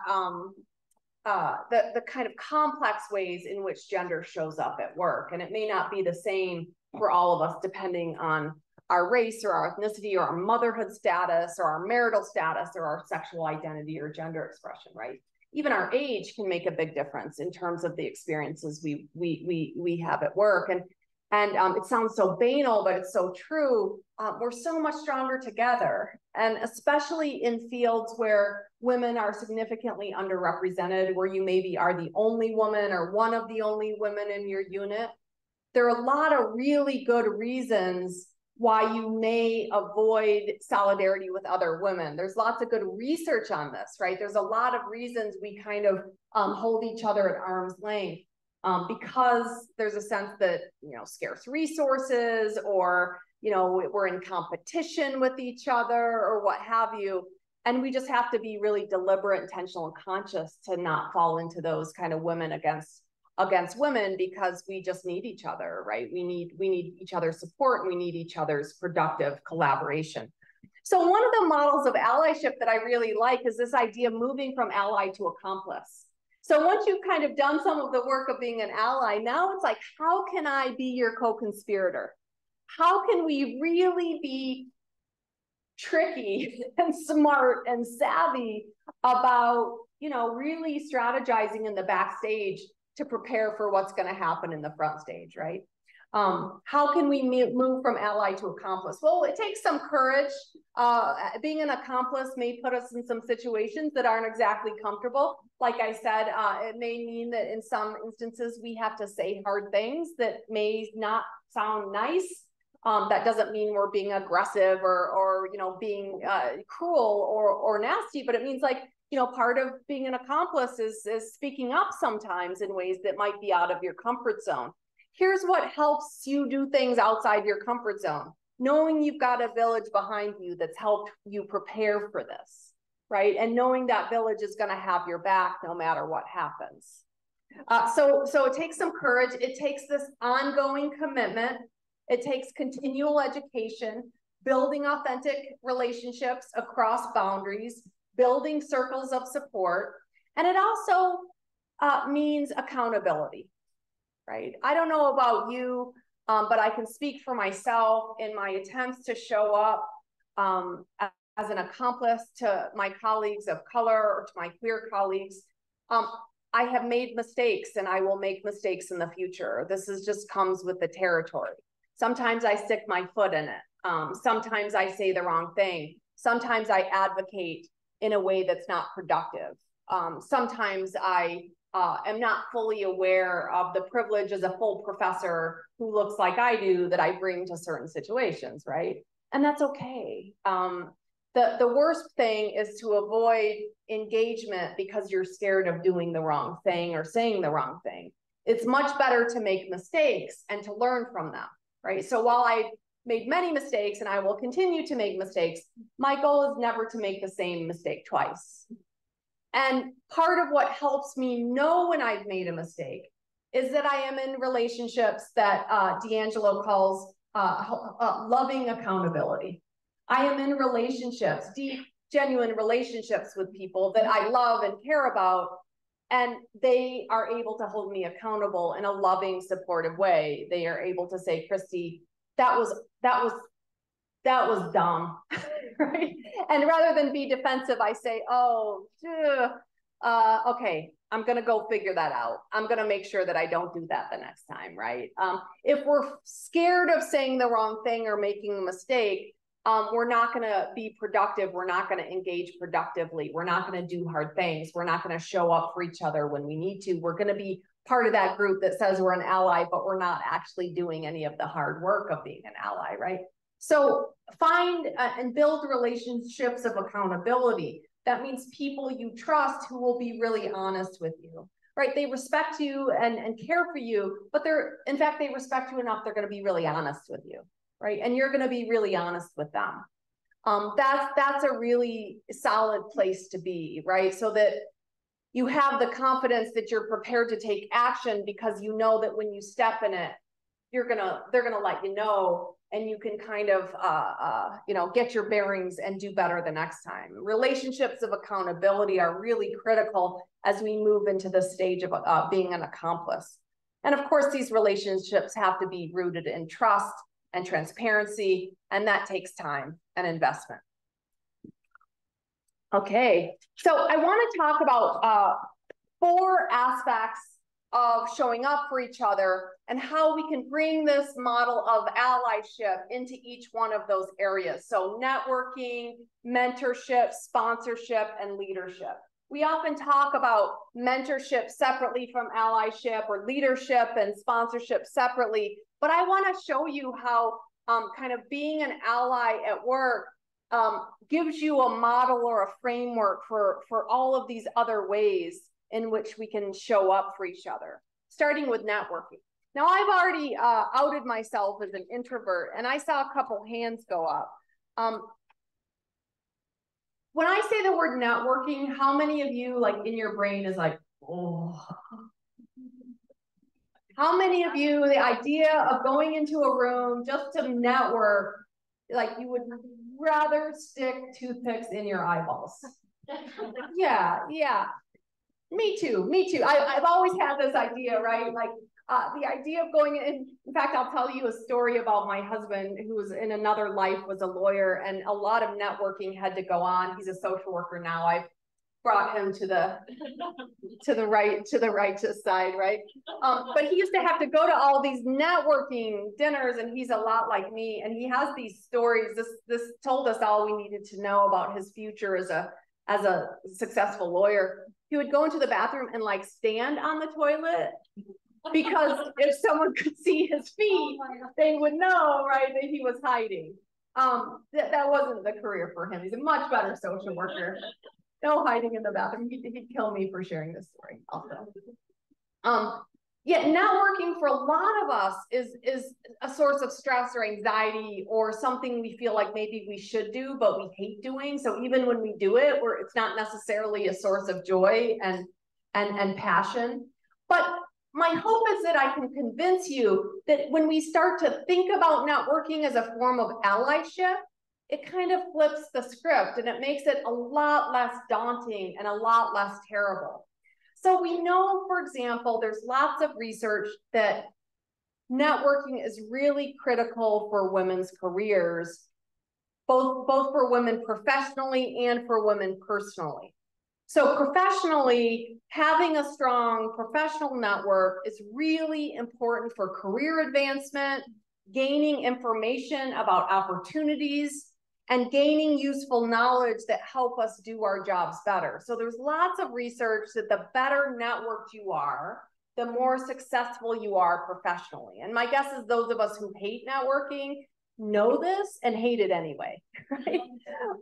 the kind of complex ways in which gender shows up at work. And it may not be the same for all of us, depending on our race or our ethnicity or our motherhood status or our marital status or our sexual identity or gender expression, right? Even our age can make a big difference in terms of the experiences we have at work. And it sounds so banal, but it's so true. We're so much stronger together. And especially in fields where women are significantly underrepresented, where you maybe are the only woman or one of the only women in your unit, there are a lot of really good reasons why you may avoid solidarity with other women. There's lots of good research on this, right? There's a lot of reasons we kind of hold each other at arm's length because there's a sense that, scarce resources or, we're in competition with each other or what have you. And we just have to be really deliberate, intentional, and conscious to not fall into those kind of women against against women because we just need each other, right? We need each other's support, and we need each other's productive collaboration. So one of the models of allyship that I really like is this idea of moving from ally to accomplice. So once you've kind of done some of the work of being an ally, now it's like, how can I be your co-conspirator? How can we really be tricky and smart and savvy about, you know, really strategizing in the backstage to prepare for what's going to happen in the front stage, right? How can we move from ally to accomplice? Well, it takes some courage. Being an accomplice may put us in some situations that aren't exactly comfortable. Like I said, it may mean that in some instances we have to say hard things that may not sound nice. That doesn't mean we're being aggressive or you know, being cruel or nasty, but it means, like, you know, part of being an accomplice is speaking up sometimes in ways that might be out of your comfort zone. Here's what helps you do things outside your comfort zone. Knowing you've got a village behind you that's helped you prepare for this, right? And knowing that village is going to have your back no matter what happens. So it takes some courage. It takes this ongoing commitment. It takes continual education, building authentic relationships across boundaries, building circles of support. And it also means accountability. Right? I don't know about you, but I can speak for myself in my attempts to show up as an accomplice to my colleagues of color or to my queer colleagues. I have made mistakes, and I will make mistakes in the future. This is just comes with the territory. Sometimes I stick my foot in it. Sometimes I say the wrong thing. Sometimes I advocate in a way that's not productive. Sometimes I am not fully aware of the privilege as a full professor who looks like I do that I bring to certain situations, right? And that's okay. The worst thing is to avoid engagement because you're scared of doing the wrong thing or saying the wrong thing. It's much better to make mistakes and to learn from them, right? So while I made many mistakes and I will continue to make mistakes, my goal is never to make the same mistake twice. And part of what helps me know when I've made a mistake is that I am in relationships that D'Angelo calls loving accountability. I am in relationships, deep, genuine relationships with people that I love and care about, and they are able to hold me accountable in a loving, supportive way. They are able to say, Christy, that was dumb, right? And rather than be defensive, I say, oh, okay, I'm gonna go figure that out. I'm gonna make sure that I don't do that the next time, right? If we're scared of saying the wrong thing or making a mistake, we're not gonna be productive. We're not gonna engage productively. We're not gonna do hard things. We're not gonna show up for each other when we need to. We're gonna be part of that group that says we're an ally, but we're not actually doing any of the hard work of being an ally, right? So find and build relationships of accountability. That means people you trust who will be really honest with you, right? They respect you and care for you, but in fact, they respect you enough, they're going to be really honest with you, right? And you're going to be really honest with them. That's a really solid place to be, right? So that you have the confidence that you're prepared to take action because you know that when you step in it, they're gonna let you know, and you can kind of get your bearings and do better the next time. Relationships of accountability are really critical as we move into the stage of being an accomplice. And of course, these relationships have to be rooted in trust and transparency, and that takes time and investment. Okay, so I want to talk about 4 aspects of showing up for each other and how we can bring this model of allyship into each one of those areas. So networking, mentorship, sponsorship, and leadership. We often talk about mentorship separately from allyship, or leadership and sponsorship separately, but I want to show you how kind of being an ally at work gives you a model or a framework for all of these other ways in which we can show up for each other, starting with networking. Now, I've already outed myself as an introvert, and I saw a couple hands go up. When I say the word networking, how many of you, like, in your brain is like, oh, How many of you, the idea of going into a room just to network, like you would rather stick toothpicks in your eyeballs? Yeah. Me too. I've always had this idea, right? Like the idea of going in fact, I'll tell you a story about my husband who was in another life, was a lawyer, and a lot of networking had to go on. He's a social worker now. I've brought him to the righteous side, right? But he used to have to go to all these networking dinners, and he's a lot like me, and he has these stories. This told us all we needed to know about his future as a successful lawyer. He would go into the bathroom and like stand on the toilet, because if someone could see his feet, they would know, right, that he was hiding. That wasn't the career for him. He's a much better social worker. No hiding in the bathroom. He'd kill me for sharing this story also. Yet networking for a lot of us is a source of stress or anxiety, or something we feel like maybe we should do, but we hate doing. So even when we do it, it's not necessarily a source of joy and passion. But my hope is that I can convince you that when we start to think about networking as a form of allyship, it kind of flips the script and it makes it a lot less daunting and a lot less terrible. So we know, for example, there's lots of research that networking is really critical for women's careers, both for women professionally and for women personally. So professionally, having a strong professional network is really important for career advancement, gaining information about opportunities, and gaining useful knowledge that help us do our jobs better. So there's lots of research that the better networked you are, the more successful you are professionally. And my guess is those of us who hate networking know this and hate it anyway, right?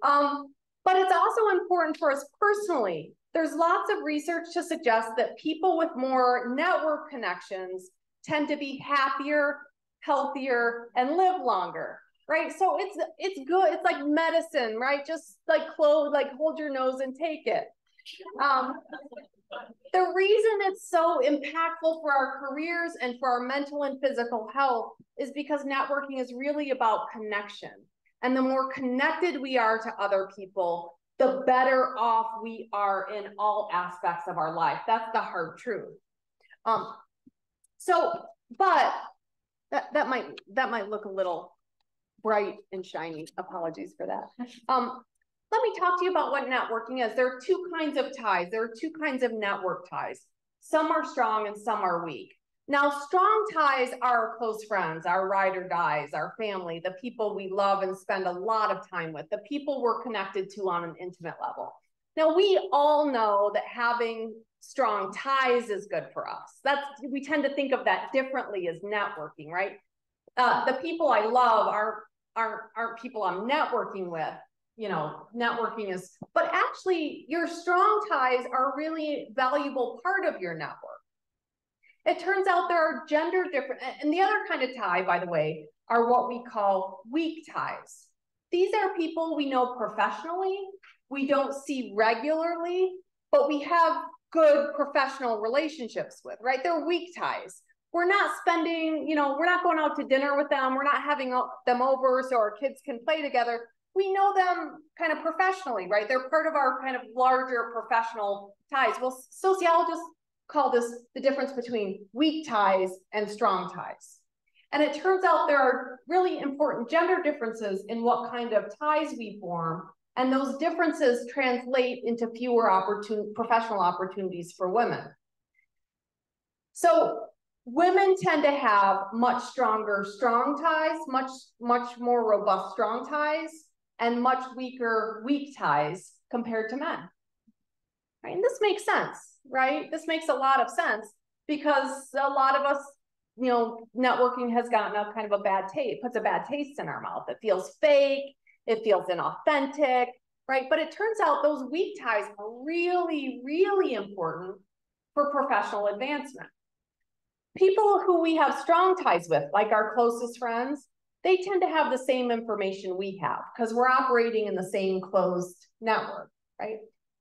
But it's also important for us personally. There's lots of research to suggest that people with more network connections tend to be happier, healthier, and live longer. Right, so it's good. It's like medicine, right? Just like hold your nose and take it. The reason it's so impactful for our careers and for our mental and physical health is because networking is really about connection. And the more connected we are to other people, the better off we are in all aspects of our life. That's the hard truth. But that might look a little bright and shiny. Apologies for that. Let me talk to you about what networking is. There are two kinds of ties. There are two kinds of network ties. Some are strong and some are weak. Now, strong ties are our close friends, our ride or dies, our family, the people we love and spend a lot of time with, the people we're connected to on an intimate level. Now, we all know that having strong ties is good for us. We tend to think of that differently as networking, right? The people I love aren't people I'm networking with. You know, networking is, but actually your strong ties are a really valuable part of your network. It turns out there are gender different, and the other kind of tie, by the way, are what we call weak ties. These are people we know professionally, we don't see regularly, but we have good professional relationships with, right? They're weak ties. We're not spending, we're not going out to dinner with them. We're not having them over so our kids can play together. We know them kind of professionally, right? They're part of our kind of larger professional ties. Well, sociologists call this the difference between weak ties and strong ties. And it turns out there are really important gender differences in what kind of ties we form. And those differences translate into fewer professional opportunities for women. So women tend to have much stronger strong ties, much more robust strong ties, and much weaker weak ties compared to men. Right? And this makes sense, right? This makes a lot of sense because a lot of us, networking has gotten a kind of a bad taste, puts a bad taste in our mouth. It feels fake, it feels inauthentic, right? But it turns out those weak ties are really, really important for professional advancement. People who we have strong ties with, like our closest friends, they tend to have the same information we have because we're operating in the same closed network, right?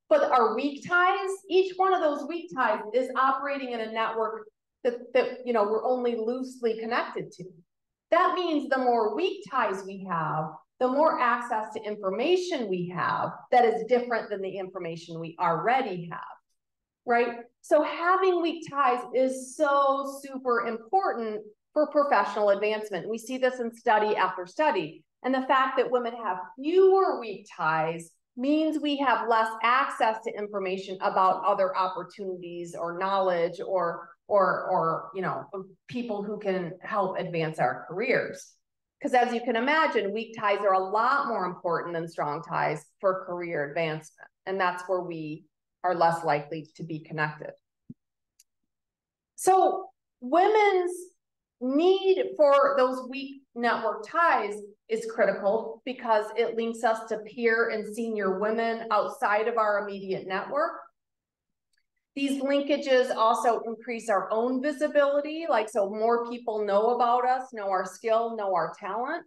But our weak ties, each one of those weak ties is operating in a network that you know, we're only loosely connected to. That means the more weak ties we have, the more access to information we have that is different than the information we already have, right? So having weak ties is so super important for professional advancement. We see this in study after study. And the fact that women have fewer weak ties means we have less access to information about other opportunities or knowledge or you know, people who can help advance our careers. Because as you can imagine, weak ties are a lot more important than strong ties for career advancement. And that's where we are less likely to be connected. So women's need for those weak network ties is critical because it links us to peer and senior women outside of our immediate network. These linkages also increase our own visibility, like so more people know about us, know our skill, know our talent.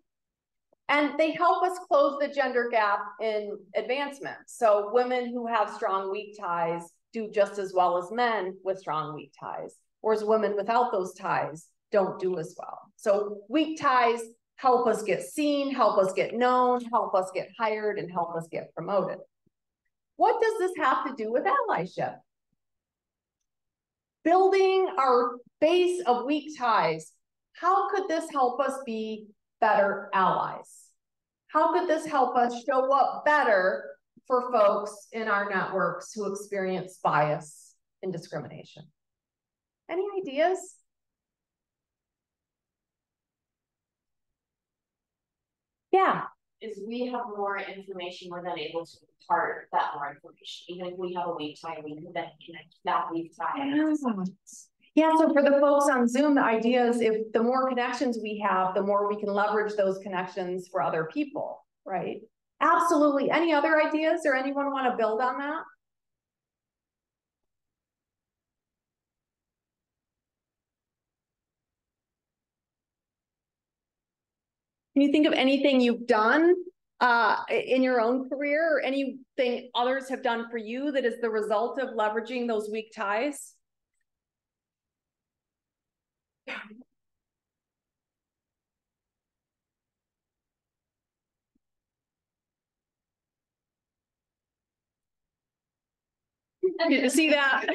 And they help us close the gender gap in advancement. So women who have strong weak ties do just as well as men with strong weak ties, whereas women without those ties don't do as well. So weak ties help us get seen, help us get known, help us get hired, and help us get promoted. What does this have to do with allyship? Building our base of weak ties, how could this help us be better allies? How could this help us show up better for folks in our networks who experience bias and discrimination? Any ideas? Yeah. Is we have more information, we're then able to impart that more information. Even if we have a weak tie, we can then connect that weak tie. Yeah, so for the folks on Zoom, the idea is if the more connections we have, the more we can leverage those connections for other people, right? Absolutely. Any other ideas or anyone want to build on that? Can you think of anything you've done in your own career or anything others have done for you that is the result of leveraging those weak ties? You see that?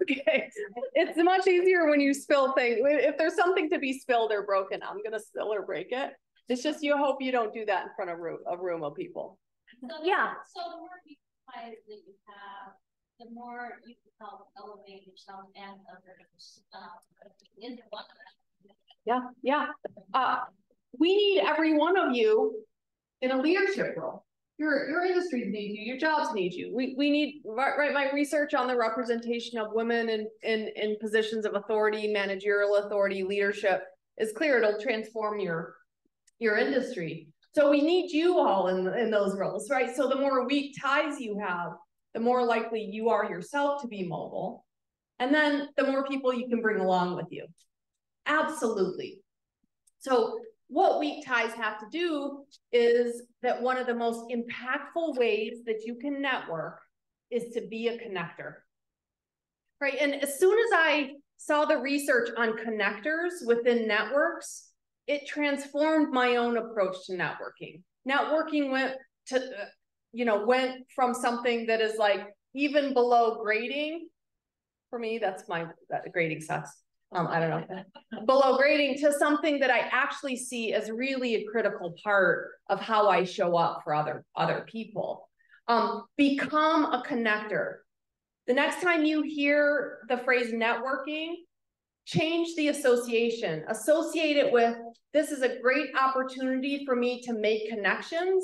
Okay. It's much easier when you spill things. If there's something to be spilled or broken, I'm going to spill or break it. It's just you hope you don't do that in front of a room of people. So yeah. So the more weak ties that you have, the more you can help elevate yourself and others. Yeah. We need every one of you in a leadership role. Your industries need you, your jobs need you. We need, right, my research on the representation of women in positions of authority, managerial authority, leadership is clear. It'll transform your industry. So we need you all in those roles, right? So the more weak ties you have, the more likely you are yourself to be mobile. And then the more people you can bring along with you. Absolutely. So what weak ties have to do is that one of the most impactful ways that you can network is to be a connector, right? And as soon as I saw the research on connectors within networks, it transformed my own approach to networking. Networking went from something that is like even below grading. For me, that grading sucks. I don't know, below grading to something that I actually see as really a critical part of how I show up for other people. Become a connector. The next time you hear the phrase networking, change the association. Associate it with, this is a great opportunity for me to make connections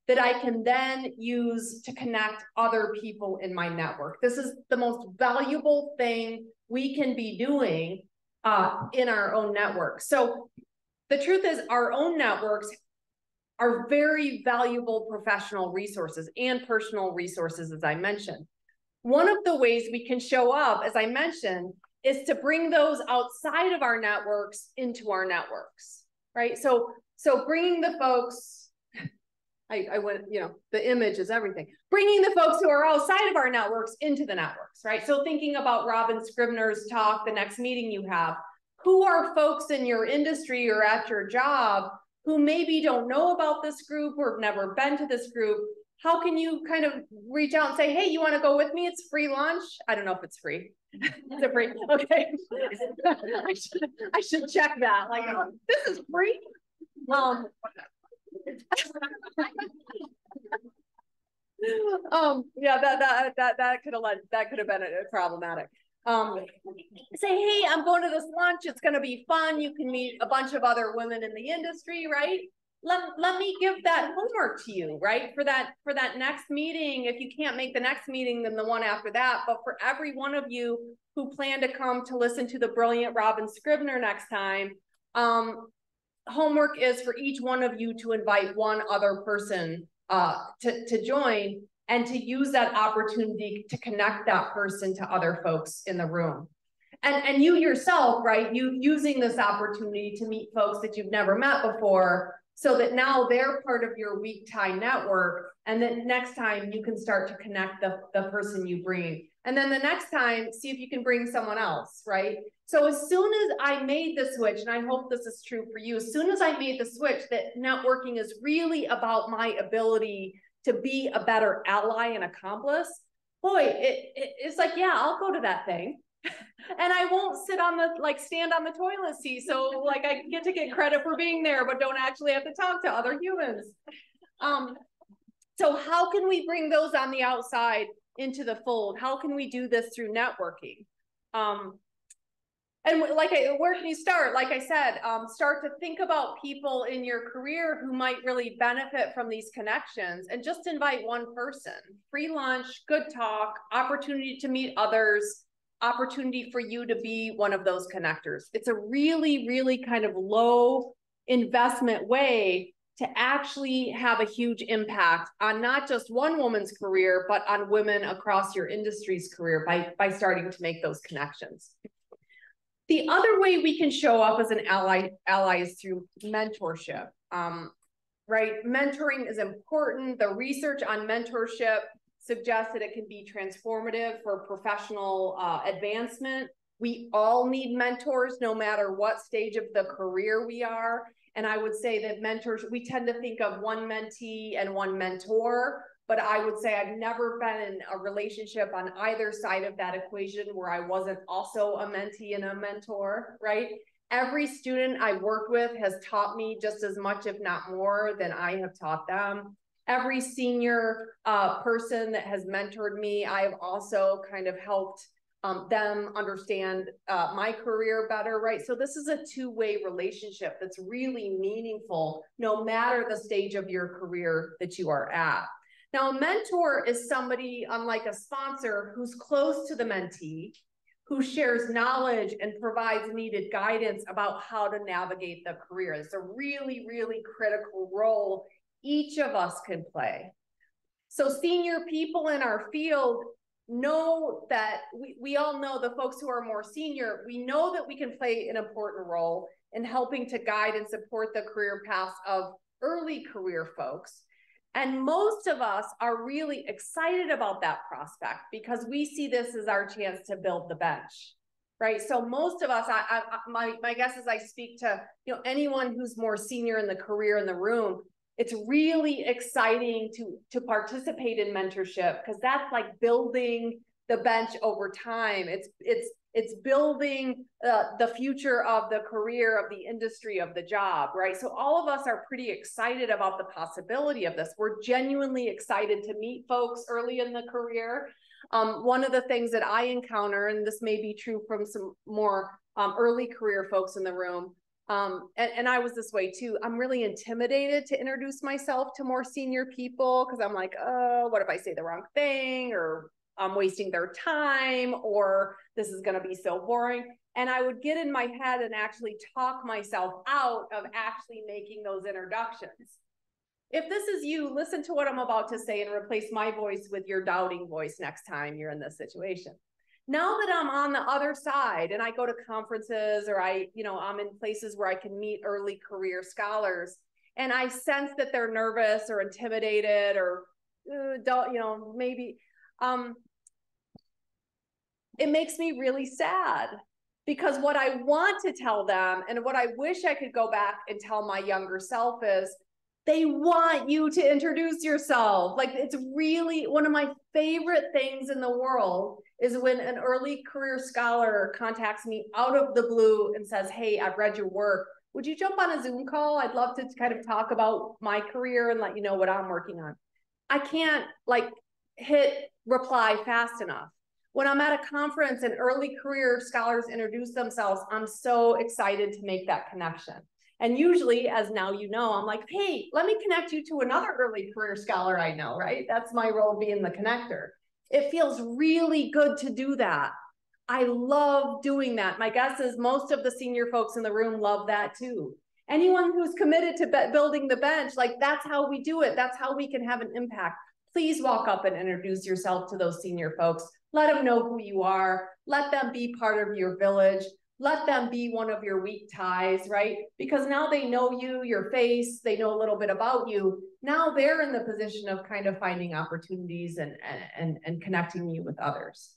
that I can then use to connect other people in my network. This is the most valuable thing we can be doing in our own network. So the truth is our own networks are very valuable professional resources and personal resources, as I mentioned. One of the ways we can show up, as I mentioned, is to bring those outside of our networks into our networks, right? So bringing the folks, I went, you know, the image is everything. Bringing the folks who are outside of our networks into the networks, right? So thinking about Robin Scribner's talk, the next meeting you have, who are folks in your industry or at your job who maybe don't know about this group or have never been to this group? How can you kind of reach out and say, hey, you want to go with me? It's free lunch. I don't know if it's free. Is it free? Okay. I should check that. Like, oh, this is free. Yeah, that could have been problematic. Say, hey, I'm going to this lunch. It's going to be fun. You can meet a bunch of other women in the industry, right? Let me give that homework to you, right? For that next meeting. If you can't make the next meeting, then the one after that. But for every one of you who plan to come to listen to the brilliant Robin Scribner next time, homework is for each one of you to invite one other person to join and to use that opportunity to connect that person to other folks in the room. And you yourself, right? You using this opportunity to meet folks that you've never met before, so that now they're part of your week time network. And then next time you can start to connect the person you bring. And then the next time, see if you can bring someone else, right? So as soon as I made the switch, and I hope this is true for you, as soon as I made the switch that networking is really about my ability to be a better ally and accomplice, boy, it's like, yeah, I'll go to that thing. And I won't sit on the, like, stand on the toilet seat. So like I get to get credit for being there, but don't actually have to talk to other humans. So how can we bring those on the outside into the fold? How can we do this through networking? And like, where can you start? Like I said, start to think about people in your career who might really benefit from these connections, and just invite one person. Free lunch, good talk, opportunity to meet others, opportunity for you to be one of those connectors. It's a really, really kind of low investment way to actually have a huge impact on not just one woman's career, but on women across your industry's career by starting to make those connections. The other way we can show up as an ally is through mentorship, right? Mentoring is important. The research on mentorship suggests that it can be transformative for professional advancement. We all need mentors, no matter what stage of the career we are. And I would say that mentors, we tend to think of one mentee and one mentor, but I would say I've never been in a relationship on either side of that equation where I wasn't also a mentee and a mentor, right? Every student I worked with has taught me just as much, if not more, than I have taught them. Every senior person that has mentored me, I have also kind of helped them understand my career better, right? So this is a two-way relationship that's really meaningful, no matter the stage of your career that you are at. Now, a mentor is somebody, unlike a sponsor, who's close to the mentee, who shares knowledge and provides needed guidance about how to navigate the career. It's a really, really critical role each of us can play. So senior people in our field know that we all know, the folks who are more senior, we know that we can play an important role in helping to guide and support the career paths of early career folks. And most of us are really excited about that prospect because we see this as our chance to build the bench, right? So most of us, my guess is I speak to, you know, anyone who's more senior in the career in the room. It's really exciting to participate in mentorship because that's like building the bench over time. It's building the future of the career, of the industry, of the job, right? So all of us are pretty excited about the possibility of this. We're genuinely excited to meet folks early in the career. One of the things that I encounter, and this may be true from some more early career folks in the room, and I was this way too. I'm really intimidated to introduce myself to more senior people because I'm like, oh, what if I say the wrong thing, or I'm wasting their time, or this is going to be so boring. And I would get in my head and actually talk myself out of actually making those introductions. If this is you, listen to what I'm about to say and replace my voice with your doubting voice next time you're in this situation. Now that I'm on the other side and I go to conferences or I'm in places where I can meet early career scholars, and I sense that they're nervous or intimidated or don't, maybe, it makes me really sad, because what I want to tell them and what I wish I could go back and tell my younger self is, they want you to introduce yourself. Like, it's really one of my favorite things in the world is when an early career scholar contacts me out of the blue and says, hey, I've read your work. Would you jump on a Zoom call? I'd love to kind of talk about my career and let you know what I'm working on. I can't like hit reply fast enough. When I'm at a conference and early career scholars introduce themselves, I'm so excited to make that connection. And usually, as now you know, I'm like, hey, let me connect you to another early career scholar I know, right? That's my role, being the connector. It feels really good to do that. I love doing that. My guess is most of the senior folks in the room love that too. Anyone who's committed to building the bench, like, that's how we do it. That's how we can have an impact. Please walk up and introduce yourself to those senior folks. Let them know who you are. Let them be part of your village. Let them be one of your weak ties, right? Because now they know you, your face, they know a little bit about you. Now they're in the position of kind of finding opportunities and connecting you with others.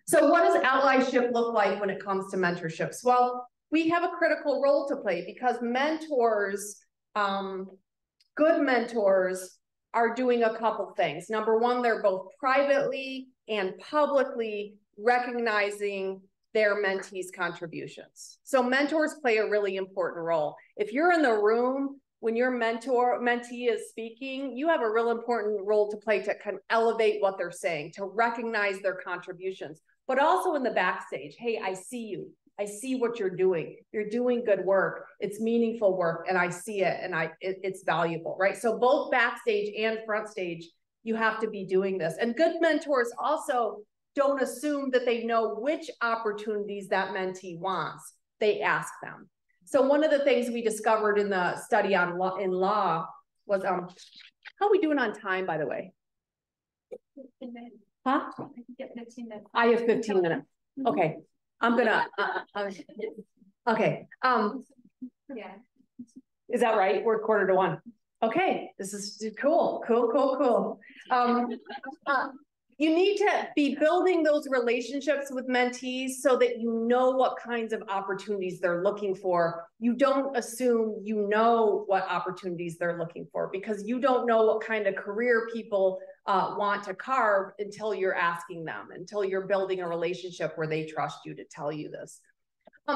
So what does allyship look like when it comes to mentorships? Well, we have a critical role to play, because mentors, good mentors, are doing a couple things. Number one, they're both privately and publicly recognizing their mentees' contributions. So mentors play a really important role. If you're in the room when your mentee is speaking, you have a real important role to play to kind of elevate what they're saying, to recognize their contributions, but also in the backstage. Hey, I see you. I see what you're doing. You're doing good work. It's meaningful work, and I see it, and it's valuable, right? So both backstage and front stage, you have to be doing this. And good mentors also don't assume that they know which opportunities that mentee wants. They ask them. So one of the things we discovered in the study on law was, how are we doing on time, by the way? 15 minutes. Huh? I can get 15 minutes. I have 15 minutes. Okay. I'm gonna, okay. Yeah. Is that right? We're 1:45. Okay, this is cool. You need to be building those relationships with mentees so that you know what kinds of opportunities they're looking for. You don't assume you know what opportunities they're looking for, because you don't know what kind of career people want to carve until you're asking them, until you're building a relationship where they trust you to tell you this.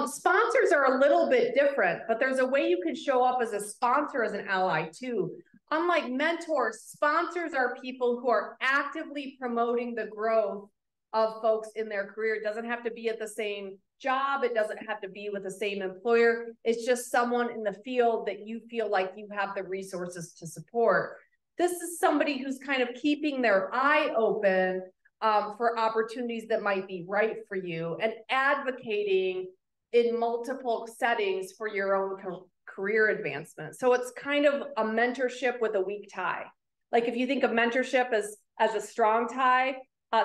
Sponsors are a little bit different, but there's a way you can show up as a sponsor, as an ally too. Unlike mentors, sponsors are people who are actively promoting the growth of folks in their career. It doesn't have to be at the same job. It doesn't have to be with the same employer. It's just someone in the field that you feel like you have the resources to support. This is somebody who's kind of keeping their eye open for opportunities that might be right for you, and advocating in multiple settings for your own career advancement. So it's kind of a mentorship with a weak tie. Like, if you think of mentorship as a strong tie,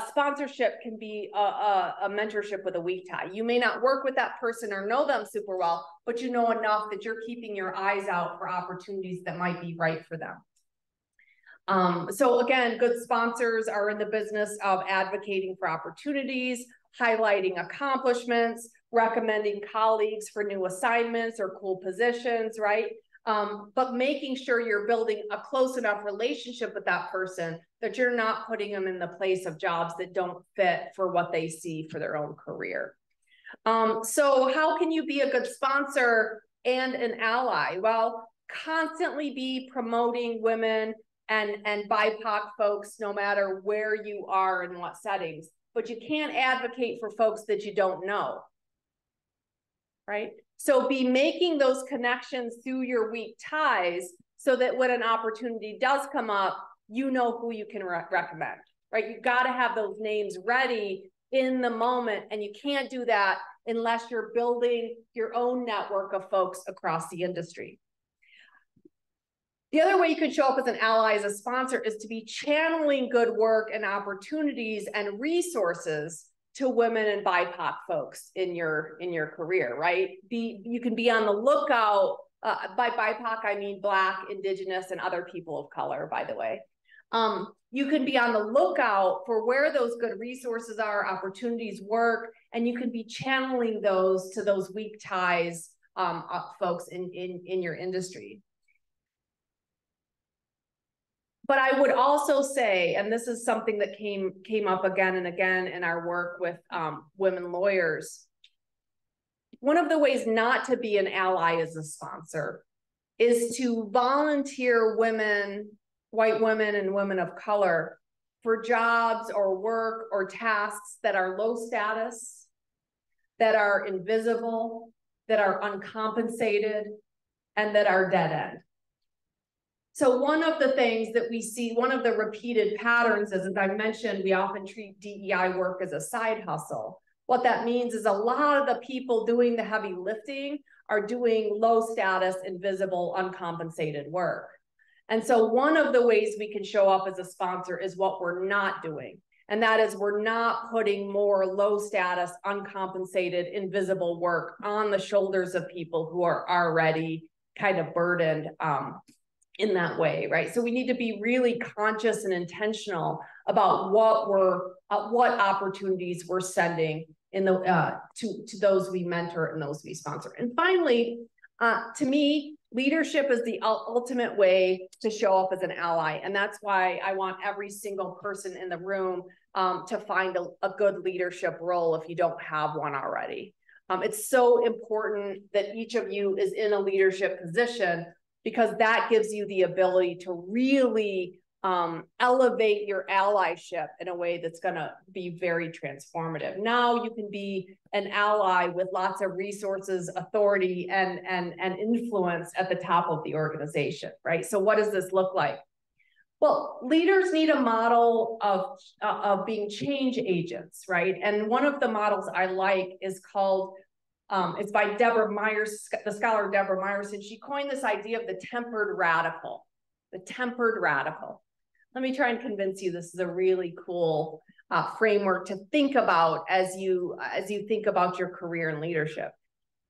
sponsorship can be a mentorship with a weak tie. You may not work with that person or know them super well, but you know enough that you're keeping your eyes out for opportunities that might be right for them. So again, good sponsors are in the business of advocating for opportunities, highlighting accomplishments, recommending colleagues for new assignments or cool positions, right? But making sure you're building a close enough relationship with that person that you're not putting them in the place of jobs that don't fit for what they see for their own career. So how can you be a good sponsor and an ally? Well, constantly be promoting women and BIPOC folks, no matter where you are and what settings, but you can't advocate for folks that you don't know, right? So be making those connections through your weak ties so that when an opportunity does come up, you know who you can recommend, right? You've got to have those names ready in the moment, and you can't do that unless you're building your own network of folks across the industry. The other way you can show up as an ally, as a sponsor, is to be channeling good work and opportunities and resources to women and BIPOC folks in your career, right? You can be on the lookout By BIPOC, I mean Black, Indigenous, and other people of color, by the way. You can be on the lookout for where those good resources are, opportunities, work, and you can be channeling those to those weak ties folks in your industry. But I would also say, and this is something that came up again and again in our work with women lawyers, one of the ways not to be an ally as a sponsor is to volunteer women, white women and women of color, for jobs or work or tasks that are low status, that are invisible, that are uncompensated, and that are dead end. So one of the things that we see, one of the repeated patterns is, as I mentioned, we often treat DEI work as a side hustle. What that means is a lot of the people doing the heavy lifting are doing low status, invisible, uncompensated work. And so one of the ways we can show up as a sponsor is what we're not doing. And that is we're not putting more low status, uncompensated, invisible work on the shoulders of people who are already kind of burdened in that way, right? So we need to be really conscious and intentional about what opportunities we're sending in the to those we mentor and those we sponsor. And finally, to me, leadership is the ultimate way to show up as an ally. And that's why I want every single person in the room to find a good leadership role if you don't have one already. It's so important that each of you is in a leadership position, because that gives you the ability to really elevate your allyship in a way that's going to be very transformative. Now you can be an ally with lots of resources, authority, and influence at the top of the organization, right? So what does this look like? Well, leaders need a model of being change agents, right? And one of the models I like is called, it's by Deborah Myers, the scholar Deborah Myers, and she coined this idea of the tempered radical, the tempered radical. Let me try and convince you this is a really cool framework to think about as you think about your career in leadership.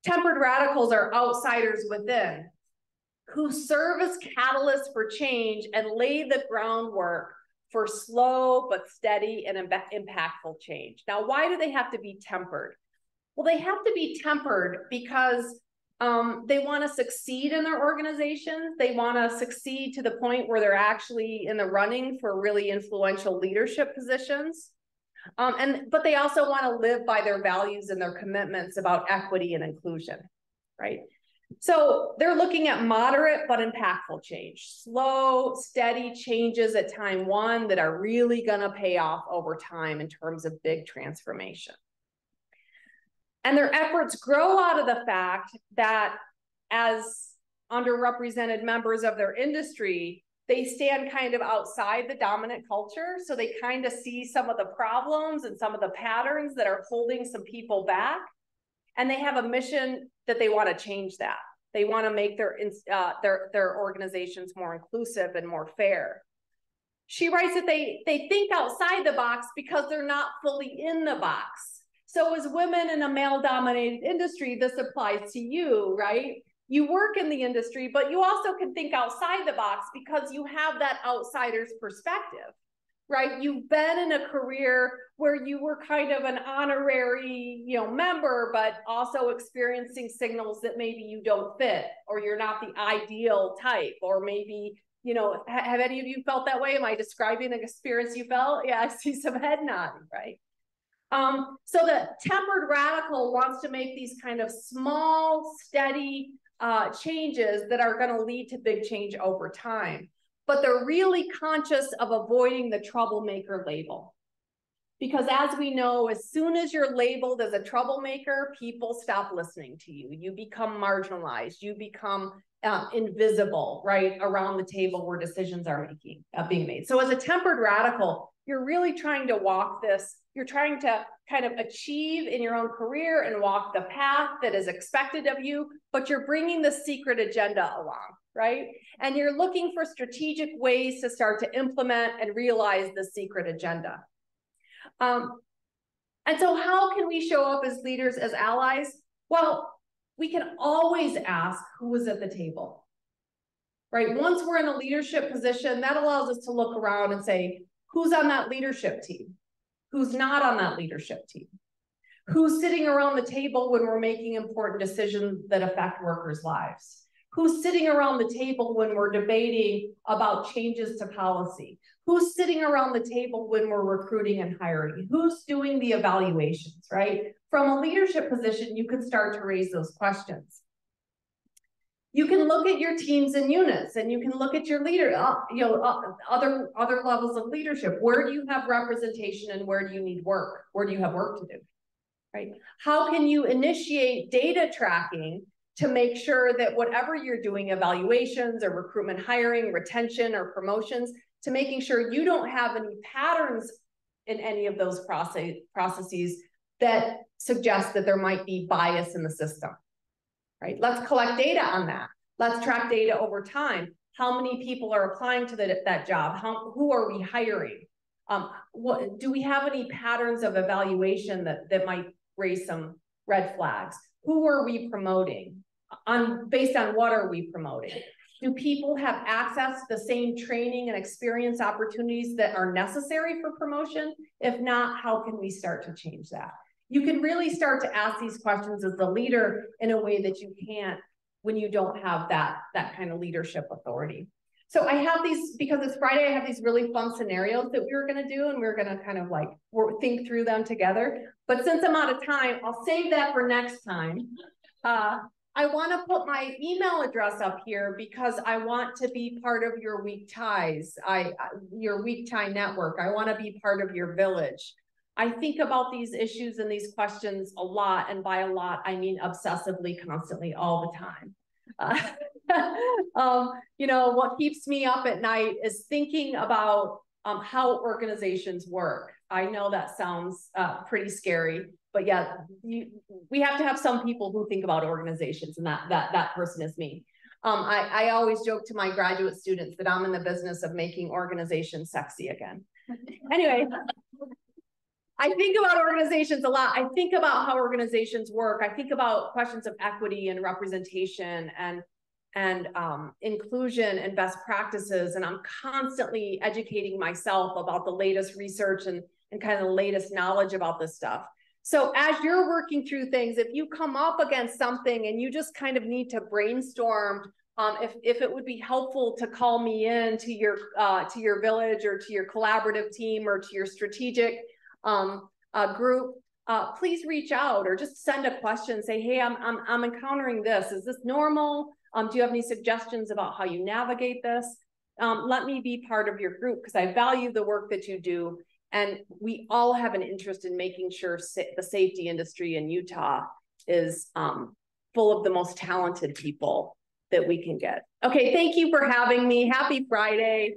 Tempered radicals are outsiders within who serve as catalysts for change and lay the groundwork for slow but steady and impactful change. Now, why do they have to be tempered? Well, they have to be tempered because they want to succeed in their organizations. They want to succeed to the point where they're actually in the running for really influential leadership positions. But they also want to live by their values and their commitments about equity and inclusion, right? So they're looking at moderate but impactful change, slow, steady changes at time one that are really going to pay off over time in terms of big transformation. And their efforts grow out of the fact that as underrepresented members of their industry, they stand kind of outside the dominant culture. So they kind of see some of the problems and some of the patterns that are holding some people back. And they have a mission that they want to change that. They want to make their organizations more inclusive and more fair. She writes that they think outside the box because they're not fully in the box. So as women in a male-dominated industry, this applies to you, right? You work in the industry, but you also can think outside the box because you have that outsider's perspective, right? You've been in a career where you were kind of an honorary, member, but also experiencing signals that maybe you don't fit, or you're not the ideal type, or maybe, have any of you felt that way? Am I describing an experience you felt? Yeah, I see some head nodding, right? So the tempered radical wants to make these kind of small, steady changes that are going to lead to big change over time. But they're really conscious of avoiding the troublemaker label. Because as we know, as soon as you're labeled as a troublemaker, people stop listening to you. You become marginalized. You become invisible, right, around the table where decisions are being made. So as a tempered radical, you're really trying to walk this. You're trying to kind of achieve in your own career and walk the path that is expected of you, but you're bringing the secret agenda along, right? And you're looking for strategic ways to start to implement and realize the secret agenda. And so how can we show up as leaders, as allies? Well, we can always ask who was at the table, right? Once we're in a leadership position, that allows us to look around and say, who's on that leadership team? Who's not on that leadership team? Who's sitting around the table when we're making important decisions that affect workers' lives? Who's sitting around the table when we're debating about changes to policy? Who's sitting around the table when we're recruiting and hiring? Who's doing the evaluations, right? From a leadership position, you can start to raise those questions. You can look at your teams and units, and you can look at your leader, other levels of leadership. Where do you have representation and where do you need work? Where do you have work to do, right? How can you initiate data tracking to make sure that whatever you're doing, evaluations or recruitment, hiring, retention, or promotions, to making sure you don't have any patterns in any of those processes that suggest that there might be bias in the system, right? Let's collect data on that. Let's track data over time. How many people are applying to that job? Who are we hiring? Do we have any patterns of evaluation that might raise some red flags? Who are we promoting? Based on what are we promoting? Do people have access to the same training and experience opportunities that are necessary for promotion? If not, how can we start to change that? You can really start to ask these questions as the leader in a way that you can't when you don't have that kind of leadership authority. So I have these, because it's Friday, I have these really fun scenarios that we were gonna do, and we're gonna kind of like think through them together. But since I'm out of time, I'll save that for next time. I wanna put my email address up here because I want to be part of your week ties, your week tie network. I wanna be part of your village. I think about these issues and these questions a lot, and by a lot, I mean obsessively, constantly, all the time. You know, what keeps me up at night is thinking about how organizations work. I know that sounds pretty scary, but yeah, we have to have some people who think about organizations, and that person is me. I always joke to my graduate students that I'm in the business of making organizations sexy again. Anyway, I think about organizations a lot. I think about how organizations work. I think about questions of equity and representation and inclusion and best practices. And I'm constantly educating myself about the latest research and kind of the latest knowledge about this stuff. So as you're working through things, if you come up against something and you just kind of need to brainstorm, if it would be helpful to call me in to your village or to your collaborative team or to your strategic group, please reach out or just send a question. Say, hey, I'm encountering this. Is this normal? Do you have any suggestions about how you navigate this? Let me be part of your group because I value the work that you do. And we all have an interest in making sure the safety industry in Utah is full of the most talented people that we can get. Okay, thank you for having me. Happy Friday.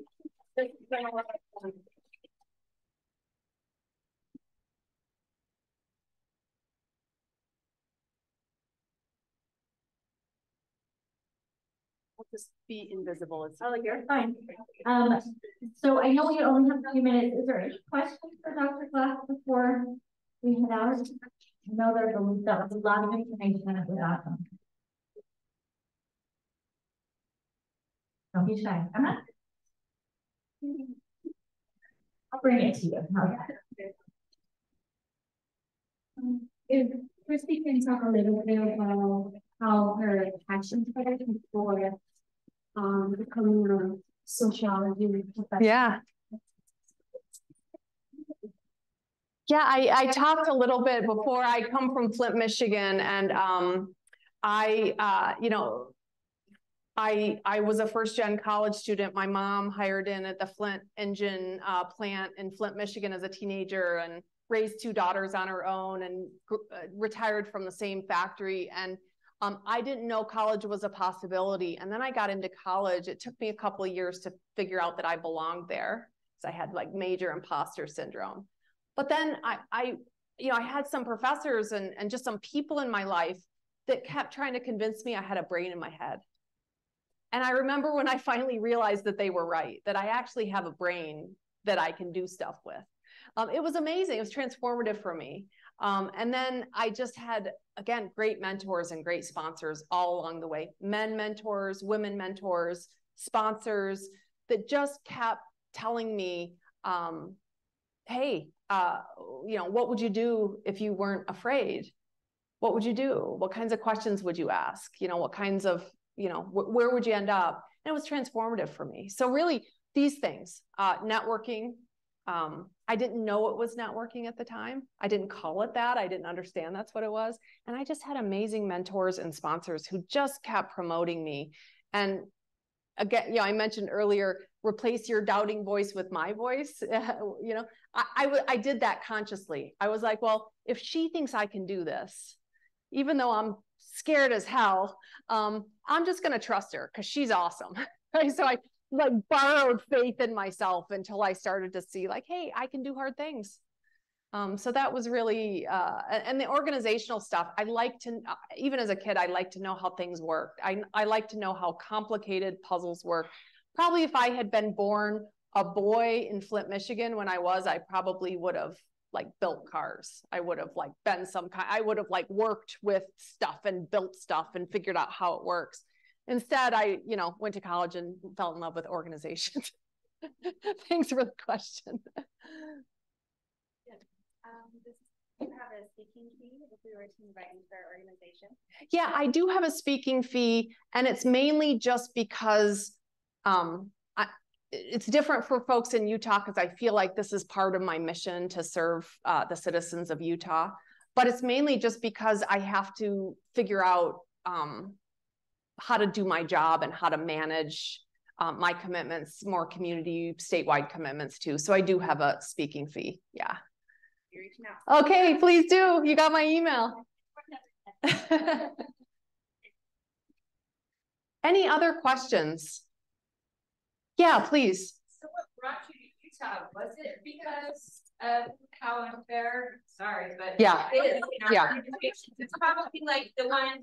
I'll just be invisible. Oh, you're fine. So I know we only have a few minutes. Is there any questions for Dr. Glass before we head out? I know there's a lot of information that was awesome. Don't be shy. I'm not. I'll bring it to you. If Christy can talk a little bit about how her passion for becoming a sociology professor. Yeah. Yeah, I talked a little bit before. I come from Flint, Michigan, and I was a first-gen college student. My mom hired in at the Flint engine plant in Flint, Michigan as a teenager, and raised 2 daughters on her own, and retired from the same factory. And I didn't know college was a possibility. And then I got into college. It took me a couple of years to figure out that I belonged there, because I had like major imposter syndrome. But then I had some professors and just some people in my life that kept trying to convince me I had a brain in my head. And I remember when I finally realized that they were right, that I actually have a brain that I can do stuff with. It was amazing. It was transformative for me. And then I just had, again, great mentors and great sponsors all along the way. Men mentors, women mentors, sponsors that just kept telling me, hey, you know, what would you do if you weren't afraid? What would you do? What kinds of questions would you ask? You know, what kinds of, you know, where would you end up? And it was transformative for me. So really these things, networking, I didn't know it was networking at the time. I didn't call it that. I didn't understand that's what it was. And I just had amazing mentors and sponsors who just kept promoting me. And again, you know, I mentioned earlier, replace your doubting voice with my voice. You know, I did that consciously. I was like, well, if she thinks I can do this, even though I'm scared as hell, I'm just going to trust her because she's awesome. Right? So I like borrowed faith in myself until I started to see like, hey, I can do hard things. So that was really, and the organizational stuff, I like to, even as a kid, I like to know how things work. I like to know how complicated puzzles work. Probably if I had been born a boy in Flint, Michigan, when I probably would have like built cars. I would have like been some kind, I would have like worked with stuff and built stuff and figured out how it works. Instead, I, you know, went to college and fell in love with organizations. Thanks for the question. Do you have a speaking fee if we were to invite you to our organization? Yeah, I do have a speaking fee, and it's mainly just because it's different for folks in Utah because I feel like this is part of my mission to serve the citizens of Utah. But it's mainly just because I have to figure out how to do my job and how to manage my commitments, more community, statewide commitments too. So I do have a speaking fee, yeah. You're reaching out. Okay, please do. You got my email. Any other questions? Yeah, please. So what brought you to Utah? Was it because of how unfair? Sorry, but yeah, it is. Yeah. It's probably like the one.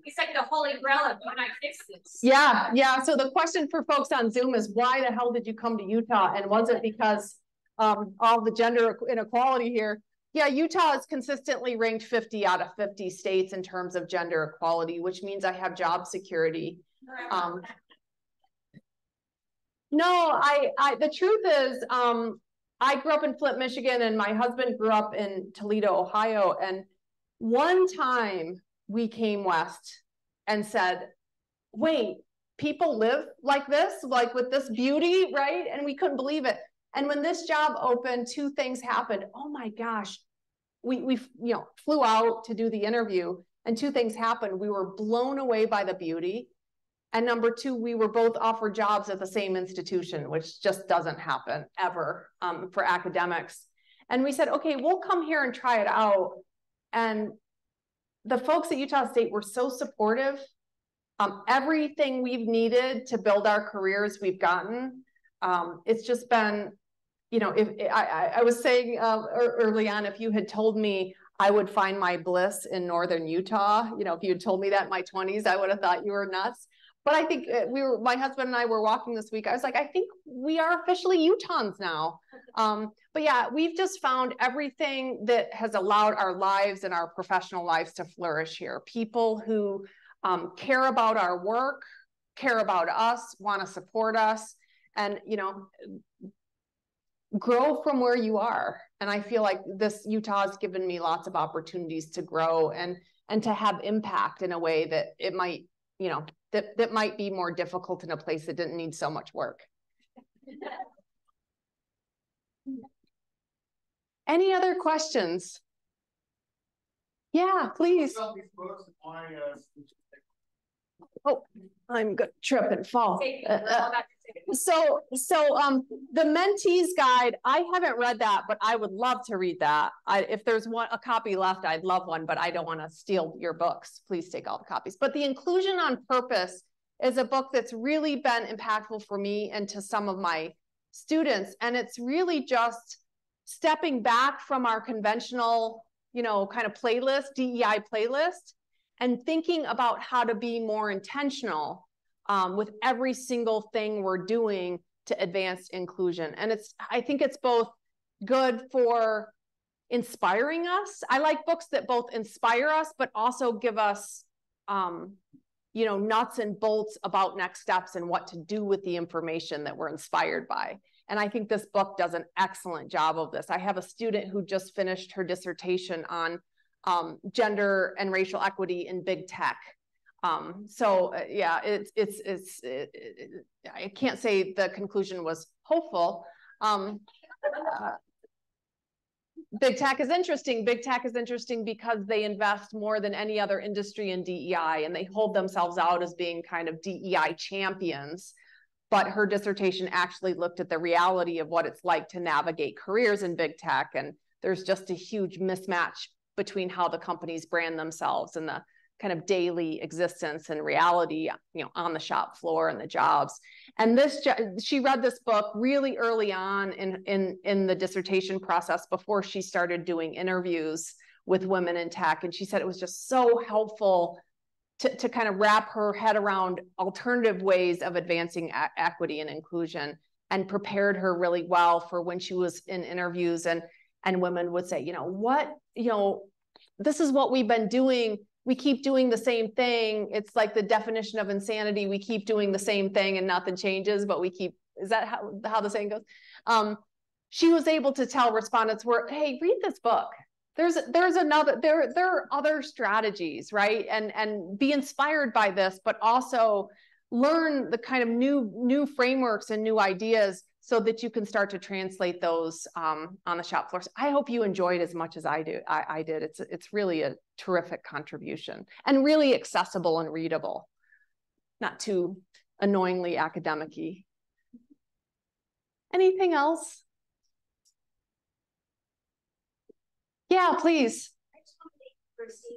It's like the holy grail of when I fix this. Yeah, yeah. So the question for folks on Zoom is, why the hell did you come to Utah? And was it because all the gender inequality here? Yeah, Utah is consistently ranked 50 out of 50 states in terms of gender equality, which means I have job security. No, the truth is, I grew up in Flint, Michigan, and my husband grew up in Toledo, Ohio. And one time we came west and said, wait, people live like this, like with this beauty, right? And we couldn't believe it. And when this job opened, two things happened. Oh my gosh, we flew out to do the interview, and two things happened. We were blown away by the beauty. And number two, we were both offered jobs at the same institution, which just doesn't happen ever for academics. And we said, okay, we'll come here and try it out. And the folks at Utah State were so supportive. Everything we've needed to build our careers, we've gotten. It's just been, you know, if I was saying early on, if you had told me I would find my bliss in northern Utah, you know, if you had told me that in my 20s, I would have thought you were nuts. But I think my husband and I were walking this week. I was like, I think we are officially Utahns now. But yeah, we've just found everything that has allowed our lives and our professional lives to flourish here. People who care about our work, care about us, want to support us, and, you know, grow from where you are. And I feel like Utah has given me lots of opportunities to grow and to have impact in a way that it might, you know, that might be more difficult in a place that didn't need so much work. Any other questions? Yeah, please. Oh, I'm gonna trip and fall. So the Mentees Guide, I haven't read that, but I would love to read that. If there's a copy left, I'd love one, but I don't want to steal your books. Please take all the copies. But the Inclusion on Purpose is a book that's really been impactful for me and to some of my students. And it's really just stepping back from our conventional, you know, kind of playlist, DEI playlist, and thinking about how to be more intentional with every single thing we're doing to advance inclusion. And I think it's both good for inspiring us. I like books that both inspire us, but also give us, you know, nuts and bolts about next steps and what to do with the information that we're inspired by. And I think this book does an excellent job of this. I have a student who just finished her dissertation on gender and racial equity in big tech. Yeah, I can't say the conclusion was hopeful. Big tech is interesting. Big tech is interesting because they invest more than any other industry in DEI, and they hold themselves out as being kind of DEI champions. But her dissertation actually looked at the reality of what it's like to navigate careers in big tech. And there's just a huge mismatch between how the companies brand themselves and the kind of daily existence and reality, you know, on the shop floor and the jobs. And she read this book really early on in the dissertation process before she started doing interviews with women in tech. And she said it was just so helpful to kind of wrap her head around alternative ways of advancing equity and inclusion, and prepared her really well for when she was in interviews and women would say, this is what we've been doing. We keep doing the same thing. It's like the definition of insanity. We keep doing the same thing and nothing changes, but we keep, is that how the saying goes? She was able to tell respondents hey, read this book. There are other strategies, right? And be inspired by this, but also learn the kind of new frameworks and new ideas so that you can start to translate those on the shop floors. I hope you enjoyed as much as I did. It's really a terrific contribution and really accessible and readable, not too annoyingly academic-y. Anything else? Yeah, please. I just want to thank Christy.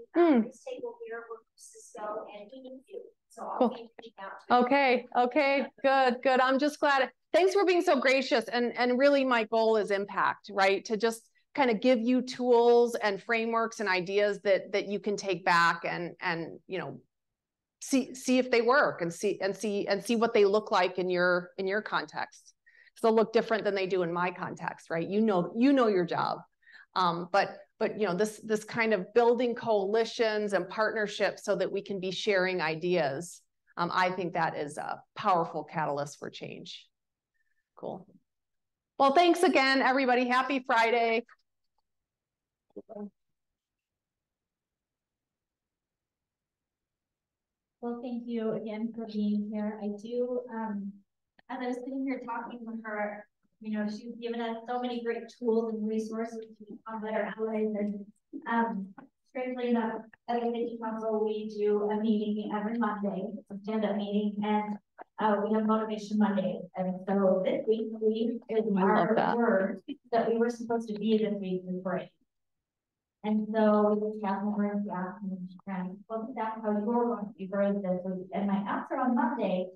This table here with Cisco and you. So I'll be reaching out to you. Okay, good. I'm just glad. Thanks for being so gracious. And really my goal is impact, right? To just kind of give you tools and frameworks and ideas that you can take back and see if they work and see what they look like in your context. Because they'll look different than they do in my context, right? You know your job. But this kind of building coalitions and partnerships so that we can be sharing ideas, I think that is a powerful catalyst for change. Cool. Well, thanks again, everybody. Happy Friday. Well, thank you again for being here. I do, as I was sitting here talking with her, she's given us so many great tools and resources to become better allies. And strangely enough, at the City Council, we do a meeting every Monday. It's a stand-up meeting, and we have Motivation Monday. And so this week, is our word that we were supposed to be this week is break. And so we just have more and wasn't that how you were going to be brave this week? And my answer on Monday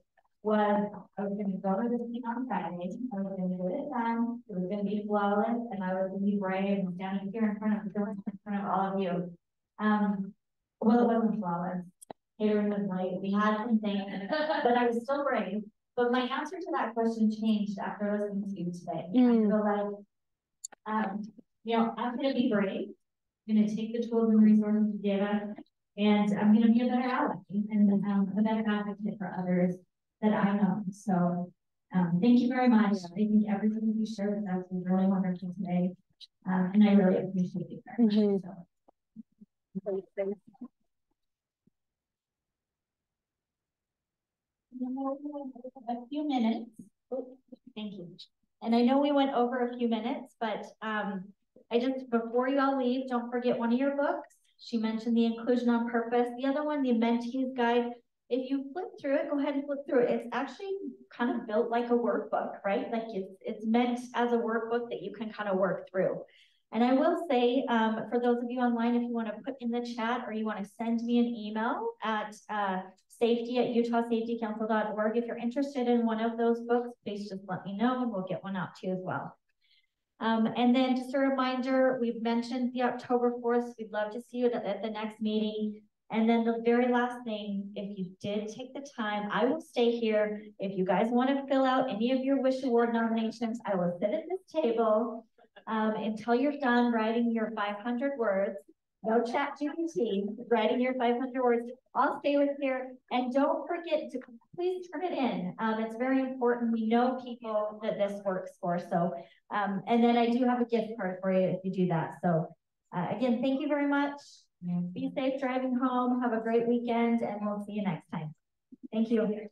was I was going to go to this meeting on Friday. I was going to do it done. It was going to be flawless, and I was going to be brave and standing here in front of all of you. Well, it wasn't flawless. Catering was late. We had some things, but I was still brave. But my answer to that question changed after listening to you today. I feel like, I'm going to be brave. I'm going to take the tools and resources you gave us, and I'm going to be a better ally and a better advocate for others that I know. So thank you very much. I think everything you shared with us was really wonderful today. And I really appreciate it very much. So. A few minutes. Thank you. And I know we went over a few minutes, but I just, before you all leave, don't forget one of your books. She mentioned the Inclusion on Purpose. The other one, the Mentee's Guide. If you flip through it, go ahead and flip through it. It's actually kind of built like a workbook, right? Like it's meant as a workbook that you can kind of work through. And I will say, for those of you online, if you want to put in the chat or you want to send me an email at safety@utahsafetycouncil.org. If you're interested in one of those books, please just let me know and we'll get one out to you as well. And then just a reminder, we've mentioned the October 4th. We'd love to see you at the next meeting. And then the very last thing, if you did take the time, I will stay here. If you guys want to fill out any of your Wish Award nominations, I will sit at this table. until you're done writing your 500 words. No chat GPT, writing your 500 words. I'll stay with here, and don't forget to please turn it in. It's very important. We know people that this works for. So, and then I do have a gift card for you if you do that. So, again, thank you very much. Be safe driving home. Have a great weekend, and we'll see you next time. Thank you.